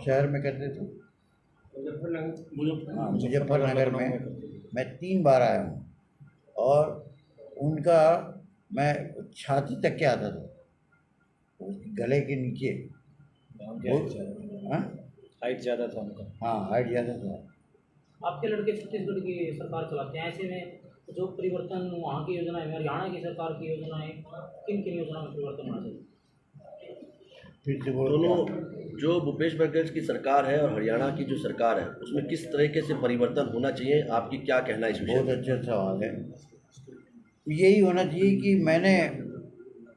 शहर में करते थे? मुजफ्फरनगर में मैं 3 बार आया हूँ और उनका मैं छाती तक के आता था, गले के नीचे हाइट ज़्यादा था उनका। हाँ, हाइट ज़्यादा था। आपके लड़के छत्तीसगढ़ की सरकार चलाते हैं, ऐसे में जो परिवर्तन वहाँ की योजना है, हरियाणा की सरकार की योजना है, किन किन योजनाओं में परिवर्तन होना चाहिए? दोनों जो भूपेश बघेल की सरकार है और हरियाणा की जो सरकार है उसमें किस तरीके से परिवर्तन होना चाहिए, आपकी क्या कहना है इस विषय? बहुत अच्छा सवाल है। यही होना चाहिए कि मैंने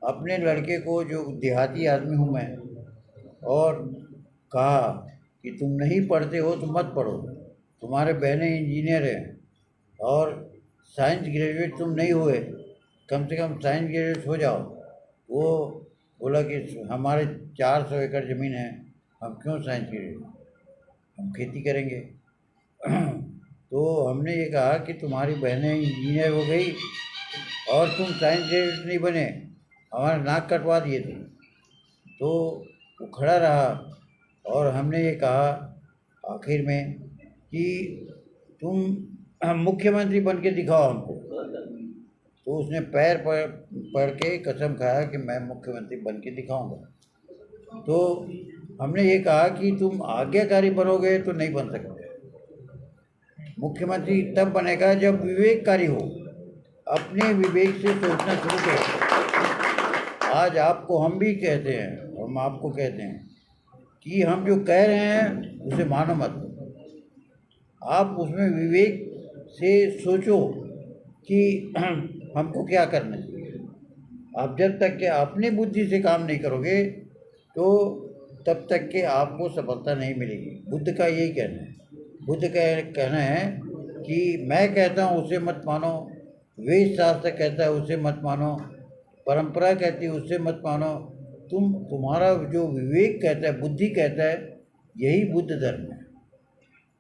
अपने लड़के को, जो देहाती आदमी हूँ मैं, और कहा कि तुम नहीं पढ़ते हो तो मत पढ़ो, तुम्हारे बहनें इंजीनियर हैं और साइंस ग्रेजुएट तुम नहीं हुए, कम से कम साइंस ग्रेजुएट हो जाओ। वो बोला कि हमारे 400 एकड़ ज़मीन है, हम क्यों साइंस ग्रेजुएट, हम खेती करेंगे। तो हमने ये कहा कि तुम्हारी बहनें इंजीनियर हो गई और तुम साइंस ग्रेजुएट नहीं बने, हमारा नाक कटवा दिए थे। तो वो खड़ा रहा और हमने ये कहा आखिर में कि तुम मुख्यमंत्री बन के दिखाओ हमको। तो उसने पैर पड़ के कसम खाया कि मैं मुख्यमंत्री बन के दिखाऊंगा। तो हमने ये कहा कि तुम आज्ञाकारी बनोगे तो नहीं बन सकते। मुख्यमंत्री तब बनेगा जब विवेककारी हो, अपने विवेक से सोचना शुरू करो। आज आपको हम भी कहते हैं, हम आपको कहते हैं कि हम जो कह रहे हैं उसे मानो मत। आप उसमें विवेक से सोचो कि हमको क्या करना चाहिए। आप जब तक के अपनी बुद्धि से काम नहीं करोगे तो तब तक के आपको सफलता नहीं मिलेगी। बुद्ध का यही कहना है। बुद्ध का कहना है कि मैं कहता हूँ उसे मत मानो, वेद शास्त्र कहता है उसे मत मानो, परंपरा कहती है उसे मत मानो, तुम्हारा जो विवेक कहता है, बुद्धि कहता है, यही बुद्ध धर्म है।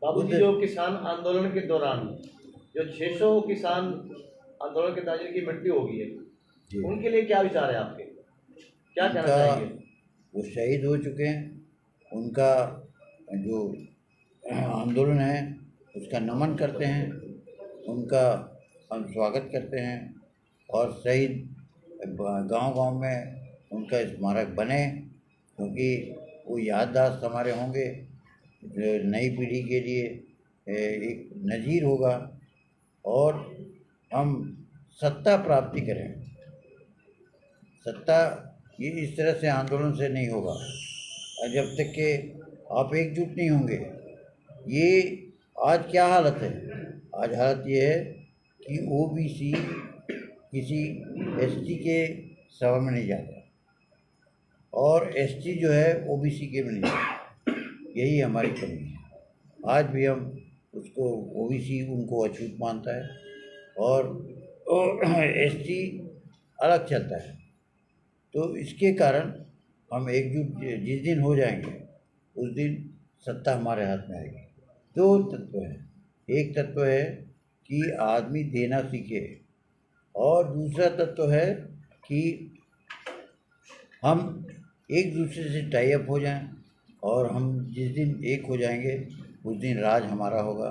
बाबूजी, जो किसान आंदोलन के दौरान जो 600 किसान आंदोलन के दौरान की मृत्यु हो गई है, उनके लिए क्या विचार है आपके, क्या कहना चाहेंगे? वो शहीद हो चुके हैं, उनका जो आंदोलन है उसका नमन करते हैं, उनका हम स्वागत करते हैं और शहीद गांव-गांव में उनका स्मारक बने, क्योंकि वो याददाश्त हमारे होंगे, नई पीढ़ी के लिए एक नज़ीर होगा। और हम सत्ता प्राप्ति करें। सत्ता ये इस तरह से आंदोलन से नहीं होगा जब तक कि आप एकजुट नहीं होंगे। ये आज क्या हालत है? आज हालत ये है कि ओबीसी किसी एसटी के सभा में नहीं जाता और एसटी जो है ओबीसी के में नहीं जाता। यही हमारी कमी है। आज भी हम उसको ओबीसी उनको अछूत मानता है और एसटी अलग चलता है। तो इसके कारण हम एकजुट जिस दिन हो जाएंगे उस दिन सत्ता हमारे हाथ में आएगी। दो तत्व हैं, एक तत्व है कि आदमी देना सीखे और दूसरा तत्व है कि हम एक दूसरे से टाई अप हो जाएं और हम जिस दिन एक हो जाएंगे उस दिन राज हमारा होगा।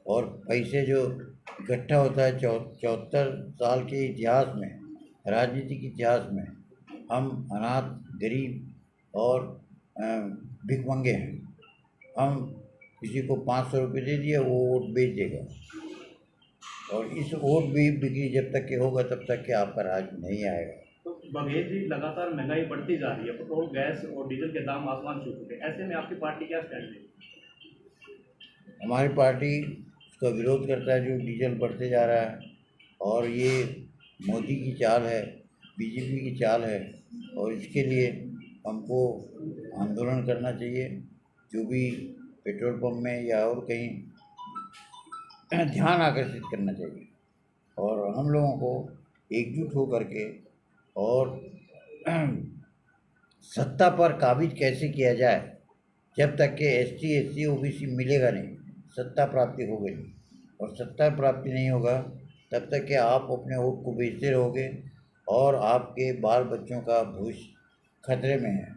और पैसे जो इकट्ठा होता है 74 साल के इतिहास में, राजनीतिक इतिहास में, हम अनाथ, गरीब और भिखमंगे हैं। हम किसी को 500 रुपये दे दिया, वो वोट बेच देगा और इस वोट भी बिक्री जब तक के होगा तब तक के आपका राज नहीं आएगा। तो बघेल जी, लगातार महंगाई बढ़ती जा रही है, पेट्रोल, गैस और डीजल के दाम आसमान छू चुके हैं। ऐसे में आपकी पार्टी क्या स्टैंड है? हमारी पार्टी उसका विरोध करता है जो डीजल बढ़ते जा रहा है और ये मोदी की चाल है, बीजेपी की चाल है और इसके लिए हमको आंदोलन करना चाहिए। जो भी पेट्रोल पंप में या और कहीं ध्यान आकर्षित करना चाहिए और हम लोगों को एकजुट हो करके और सत्ता पर काबिज कैसे किया जाए। जब तक के एसटी, एससी, ओबीसी मिलेगा नहीं, सत्ता प्राप्ति होगी नहीं और सत्ता प्राप्ति नहीं होगा तब तक कि आप अपने वोट को बेचते रहोगे और आपके बाल बच्चों का भविष्य खतरे में है।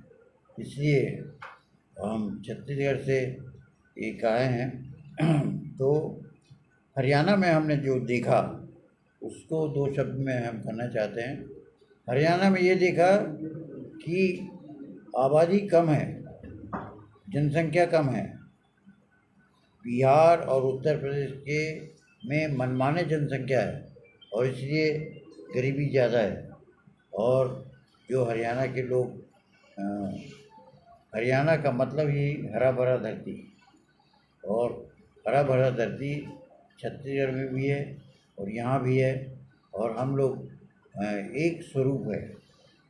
इसलिए हम छत्तीसगढ़ से एक आए हैं। तो हरियाणा में हमने जो देखा उसको दो शब्द में हम कहना चाहते हैं। हरियाणा में ये देखा कि आबादी कम है, जनसंख्या कम है। बिहार और उत्तर प्रदेश के में मनमाने जनसंख्या है और इसलिए गरीबी ज़्यादा है। और जो हरियाणा के लोग, हरियाणा का मतलब ही हरा भरा धरती, और हरा भरा धरती छत्तीसगढ़ में भी है और यहाँ भी है और हम लोग एक स्वरूप है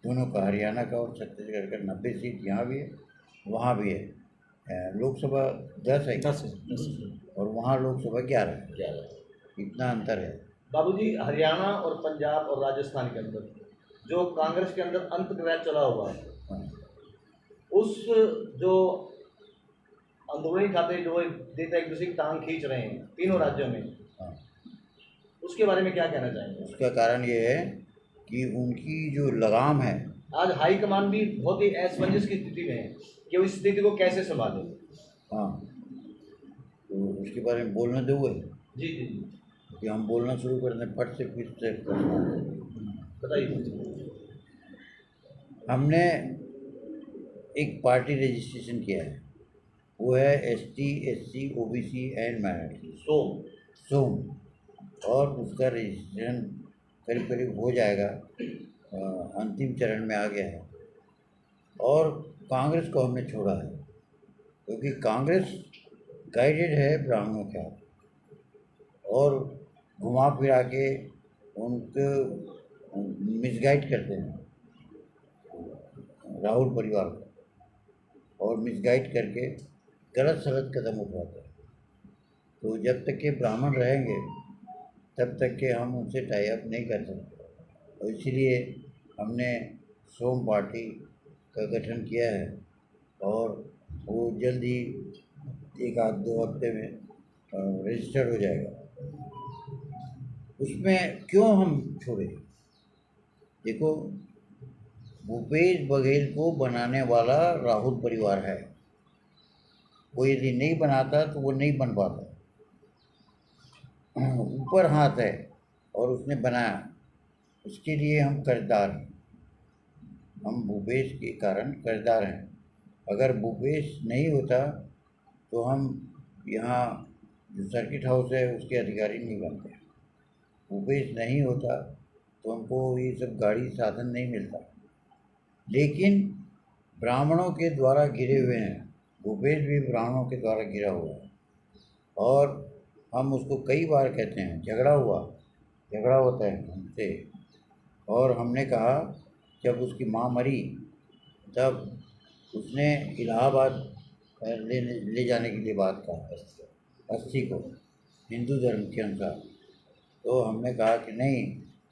दोनों का, हरियाणा का और छत्तीसगढ़ का। 90 सीट यहाँ भी है, वहाँ भी है। लोकसभा 10 है और वहाँ लोकसभा 11 है। इतना अंतर है। बाबूजी, हरियाणा और पंजाब और राजस्थान के अंदर जो कांग्रेस के अंदर अंतर्राज चला हुआ है, उस जो अंदरूनी खाते जो देता एक दूसरे की टांग खींच रहे हैं तीनों राज्यों में, उसके बारे में क्या कहना चाहेंगे? उसका कारण ये है कि उनकी जो लगाम है, आज हाईकमान भी बहुत ही असमंजस की स्थिति में है कि उस स्थिति को कैसे संभालें। हाँ, तो उसके बारे में बोलने दो। जी जी जी। कि हम बोलना शुरू कर दें फट से फिर से बताइए। हमने एक पार्टी रजिस्ट्रेशन किया है, वो है ST SC OBC and minority सोम, और उसका रजिस्ट्रेशन करीब करीब हो जाएगा, अंतिम चरण में आ गया है। और कांग्रेस को हमने छोड़ा है क्योंकि कांग्रेस गाइडेड है ब्राह्मणों के हाथ और घुमा फिरा के उनको मिसगाइड करते हैं राहुल परिवार को, और मिसगाइड करके गलत सलत कदम उठाते हैं। तो जब तक के ब्राह्मण रहेंगे तब तक के हम उनसे टाई अप नहीं कर सकते, और इसलिए हमने सोम पार्टी का गठन किया है और वो जल्द ही 1-2 हफ्ते में रजिस्टर्ड हो जाएगा। उसमें क्यों हम छोड़े? देखो, भूपेश बघेल को बनाने वाला राहुल परिवार है, वो यदि नहीं बनाता तो वो नहीं बन पाता। ऊपर हाथ है और उसने बनाया, उसके लिए हम कर्जदार हैं। हम भूपेश के कारण कर्जदार हैं। अगर भूपेश नहीं होता तो हम यहाँ जो सर्किट हाउस है उसके अधिकारी नहीं बनते। भूपेश नहीं होता तो हमको ये सब गाड़ी साधन नहीं मिलता। लेकिन ब्राह्मणों के द्वारा घिरे हुए हैं, भूपेश भी ब्राह्मणों के द्वारा घिरा हुआ है, और हम उसको कई बार कहते हैं झगड़ा होता है हमसे। और हमने कहा जब उसकी माँ मरी तब उसने इलाहाबाद ले जाने के लिए बात कहा अस्थि को हिंदू धर्म के अनुसार। तो हमने कहा कि नहीं,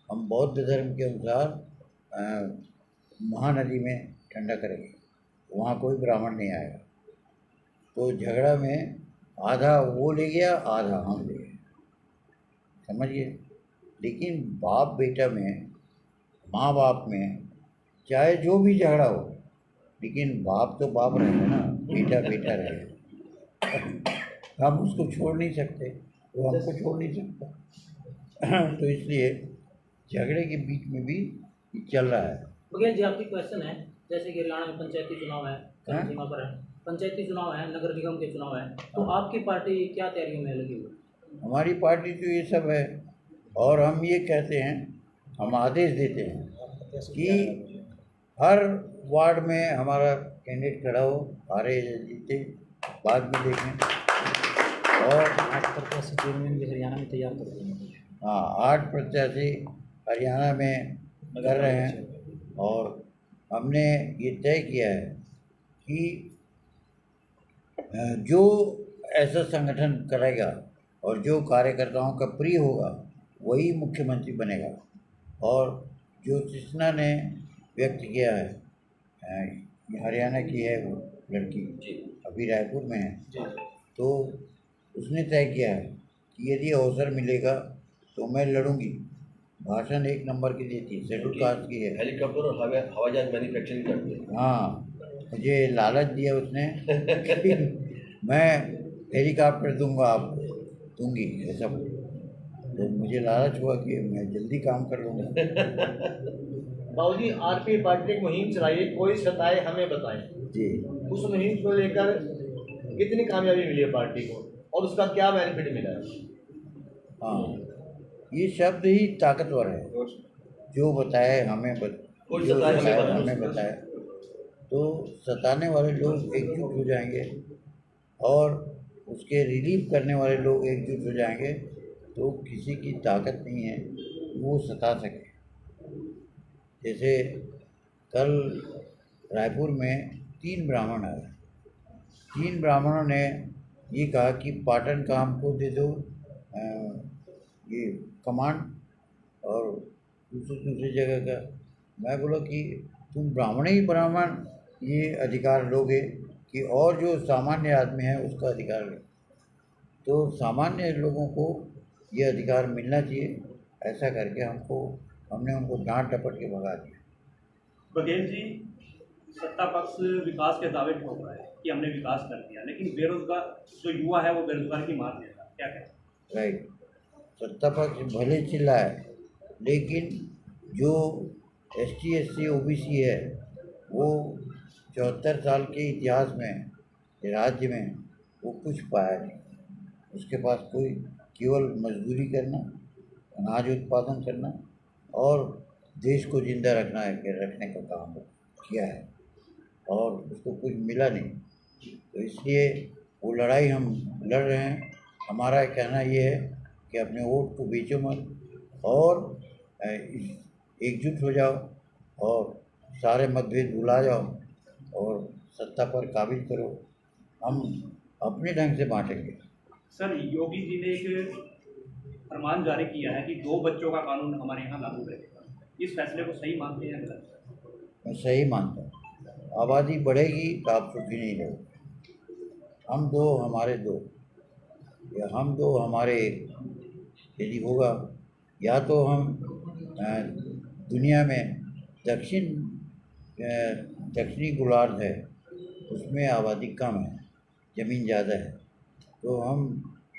हम बौद्ध धर्म के अनुसार महानदी में ठंडा करेंगे, वहाँ कोई ब्राह्मण नहीं आएगा। तो झगड़ा में आधा वो ले गया, आधा हम ले गए, समझिए। लेकिन बाप बेटा में, माँ बाप में चाहे जो भी झगड़ा हो, लेकिन बाप तो बाप रहेगा ना, बेटा बेटा रहेगा। हम उसको छोड़ नहीं सकते, वो हमको छोड़ नहीं सकता। तो इसलिए झगड़े के बीच में भी चल रहा है। बघेल जी, आपकी क्वेश्चन है, जैसे कि हरियाणा में पंचायती चुनाव है, सीमा पर है, पंचायती चुनाव है, नगर निगम के चुनाव है, तो आपकी पार्टी क्या तैयारियों में लगी हुई? हमारी पार्टी तो ये सब है, और हम ये कहते हैं, हम आदेश देते हैं कि हर वार्ड में हमारा कैंडिडेट खड़ा हो, हारे या जीते बाद में देखें। और 8 प्रत्याशी चेयरमैन भी हरियाणा में तैयार कर रहे हैं। हाँ, 8 प्रत्याशी हरियाणा में कर रहे हैं, और हमने ये तय किया है कि जो ऐसा संगठन करेगा और जो कार्यकर्ताओं का प्रिय होगा वही मुख्यमंत्री बनेगा। और जो कृष्णा ने व्यक्त किया है, हरियाणा की है वो लड़की, अभी रायपुर में है, तो उसने तय किया है कि यदि अवसर मिलेगा तो मैं लड़ूंगी। भाषण 1 नंबर की देती है, शेड्यूल कास्ट की है, हेलीकॉप्टर और हवाई जहाज मैन्युफैक्चरिंग करते हैं। हाँ, मुझे लालच दिया उसने कि मैं हेलीकॉप्टर दूंगा, आपको दूंगी, ऐसा। तो मुझे लालच हुआ कि मैं जल्दी काम कर लूँगा। बाबूजी, आरपीआई पार्टी ने एक मुहिम चलाई, कोई सताए हमें बताएं जी। उस मुहिम को लेकर कितनी कामयाबी मिली है पार्टी को और उसका क्या बेनिफिट मिला है? हाँ, ये शब्द ही ताकतवर है, जो बताए हमें हमें बताए। तो सताने वाले लोग एकजुट हो जाएंगे और उसके रिलीव करने वाले लोग एकजुट हो जाएंगे, तो किसी की ताकत नहीं है वो सता सके। जैसे कल रायपुर में 3 ब्राह्मण आए, 3 ब्राह्मणों ने ये कहा कि पाटन का हमको दे दो ये कमांड और दूसरी जगह का। मैं बोला कि तुम ब्राह्मण ही ब्राह्मण ये अधिकार लोगे कि और जो सामान्य आदमी है उसका अधिकार ले? तो सामान्य लोगों को ये अधिकार मिलना चाहिए। ऐसा करके हमने उनको डांट डपट के भगा दिया। बघेल जी, सत्ता पक्ष विकास के दावे ठोक रहा है कि हमने विकास कर दिया, लेकिन बेरोजगार जो युवा है वो बेरोजगार की मार दे रहा है, क्या कहते हैं? राइट। सत्ता पक्ष भले चिल्लाए, लेकिन जो ST SC OBC है वो 74 साल के इतिहास में राज्य में वो कुछ पाया नहीं। उसके पास कोई केवल मजदूरी करना, अनाज उत्पादन करना और देश को जिंदा रखने का काम किया है, और उसको कुछ मिला नहीं। तो इसलिए वो लड़ाई हम लड़ रहे हैं। हमारा कहना ये है कि अपने वोट को बेचो मत और एकजुट हो जाओ और सारे मतभेद भुला जाओ और सत्ता पर काबिज करो। हम अपने ढंग से बांटेंगे। सर, योगी जी ने एक फरमान जारी किया है कि 2 बच्चों का कानून हमारे यहाँ लागू रहेगा। इस फैसले को सही मानते हैं गलत? मैं सही मानता हूँ। आबादी बढ़ेगी तो आप सुखी नहीं रहोगे। हम दो हमारे दो, या हम दो हमारे एक, यदि होगा। या तो हम दुनिया में दक्षिणी गोलार्ध है, उसमें आबादी कम है, ज़मीन ज़्यादा है, तो हम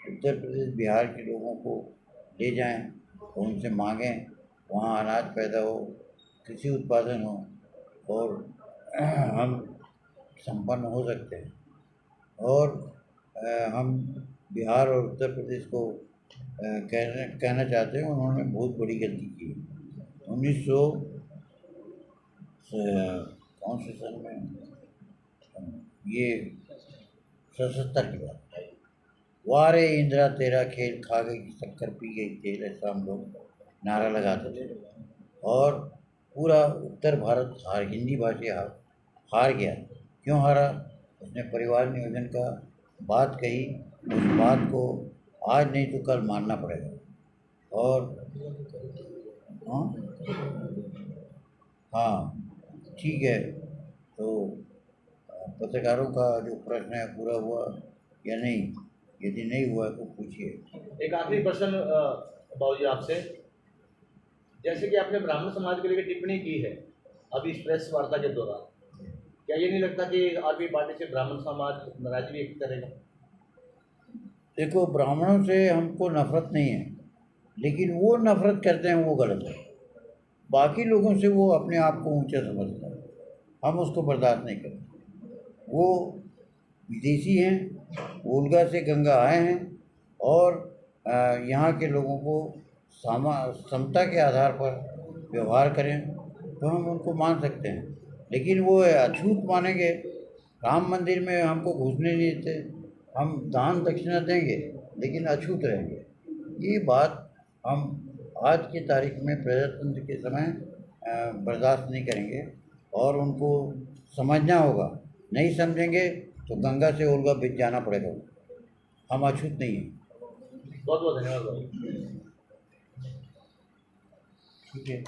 उत्तर प्रदेश बिहार के लोगों को ले जाएं और उनसे मांगें वहाँ अनाज पैदा हो, कृषि उत्पादन हो और हम संपन्न हो सकते हैं। और हम बिहार और उत्तर प्रदेश को कहना चाहते हैं उन्होंने बहुत बड़ी गलती की। 1900 कौन से सन में, ये 77 की बात है। वारे इंदिरा तेरा खेल, खा गई शक्कर पी गई तेल, ऐसा हम लोग नारा लगाते थे। और पूरा उत्तर भारत हिंदी भाषी हार गया। क्यों हारा? उसने परिवार नियोजन का बात कही, उस बात को आज नहीं तो कल मानना पड़ेगा। और हाँ ठीक है, तो पत्रकारों का जो प्रश्न है पूरा हुआ या नहीं? यदि नहीं हुआ तो पूछिए। एक आखिरी प्रश्न बाबूजी आपसे, जैसे कि आपने ब्राह्मण समाज के लिए टिप्पणी की है अभी इस प्रेस वार्ता के दौरान, क्या ये नहीं लगता कि आरपीआई पार्टी से ब्राह्मण समाज नाराजगी व्यक्त करेगा? देखो, ब्राह्मणों से हमको नफरत नहीं है, लेकिन वो नफरत करते हैं वो गलत है। बाकी लोगों से वो अपने आप को ऊंचा समझता है, हम उसको बर्दाश्त नहीं करते। वो विदेशी हैं, वोल्गा से गंगा आए हैं और यहाँ के लोगों को समता के आधार पर व्यवहार करें तो हम उनको मान सकते हैं। लेकिन वो अछूत मानेंगे, राम मंदिर में हमको घुसने नहीं देते, हम दान दक्षिणा देंगे लेकिन अछूत रहेंगे। ये बात हम आज की तारीख में प्रजातंत्र के समय बर्दाश्त नहीं करेंगे और उनको समझना होगा। नहीं समझेंगे तो गंगा से ओल्गा बीच जाना पड़ेगा। हम अछूत नहीं हैं। बहुत बहुत धन्यवाद। ठीक है।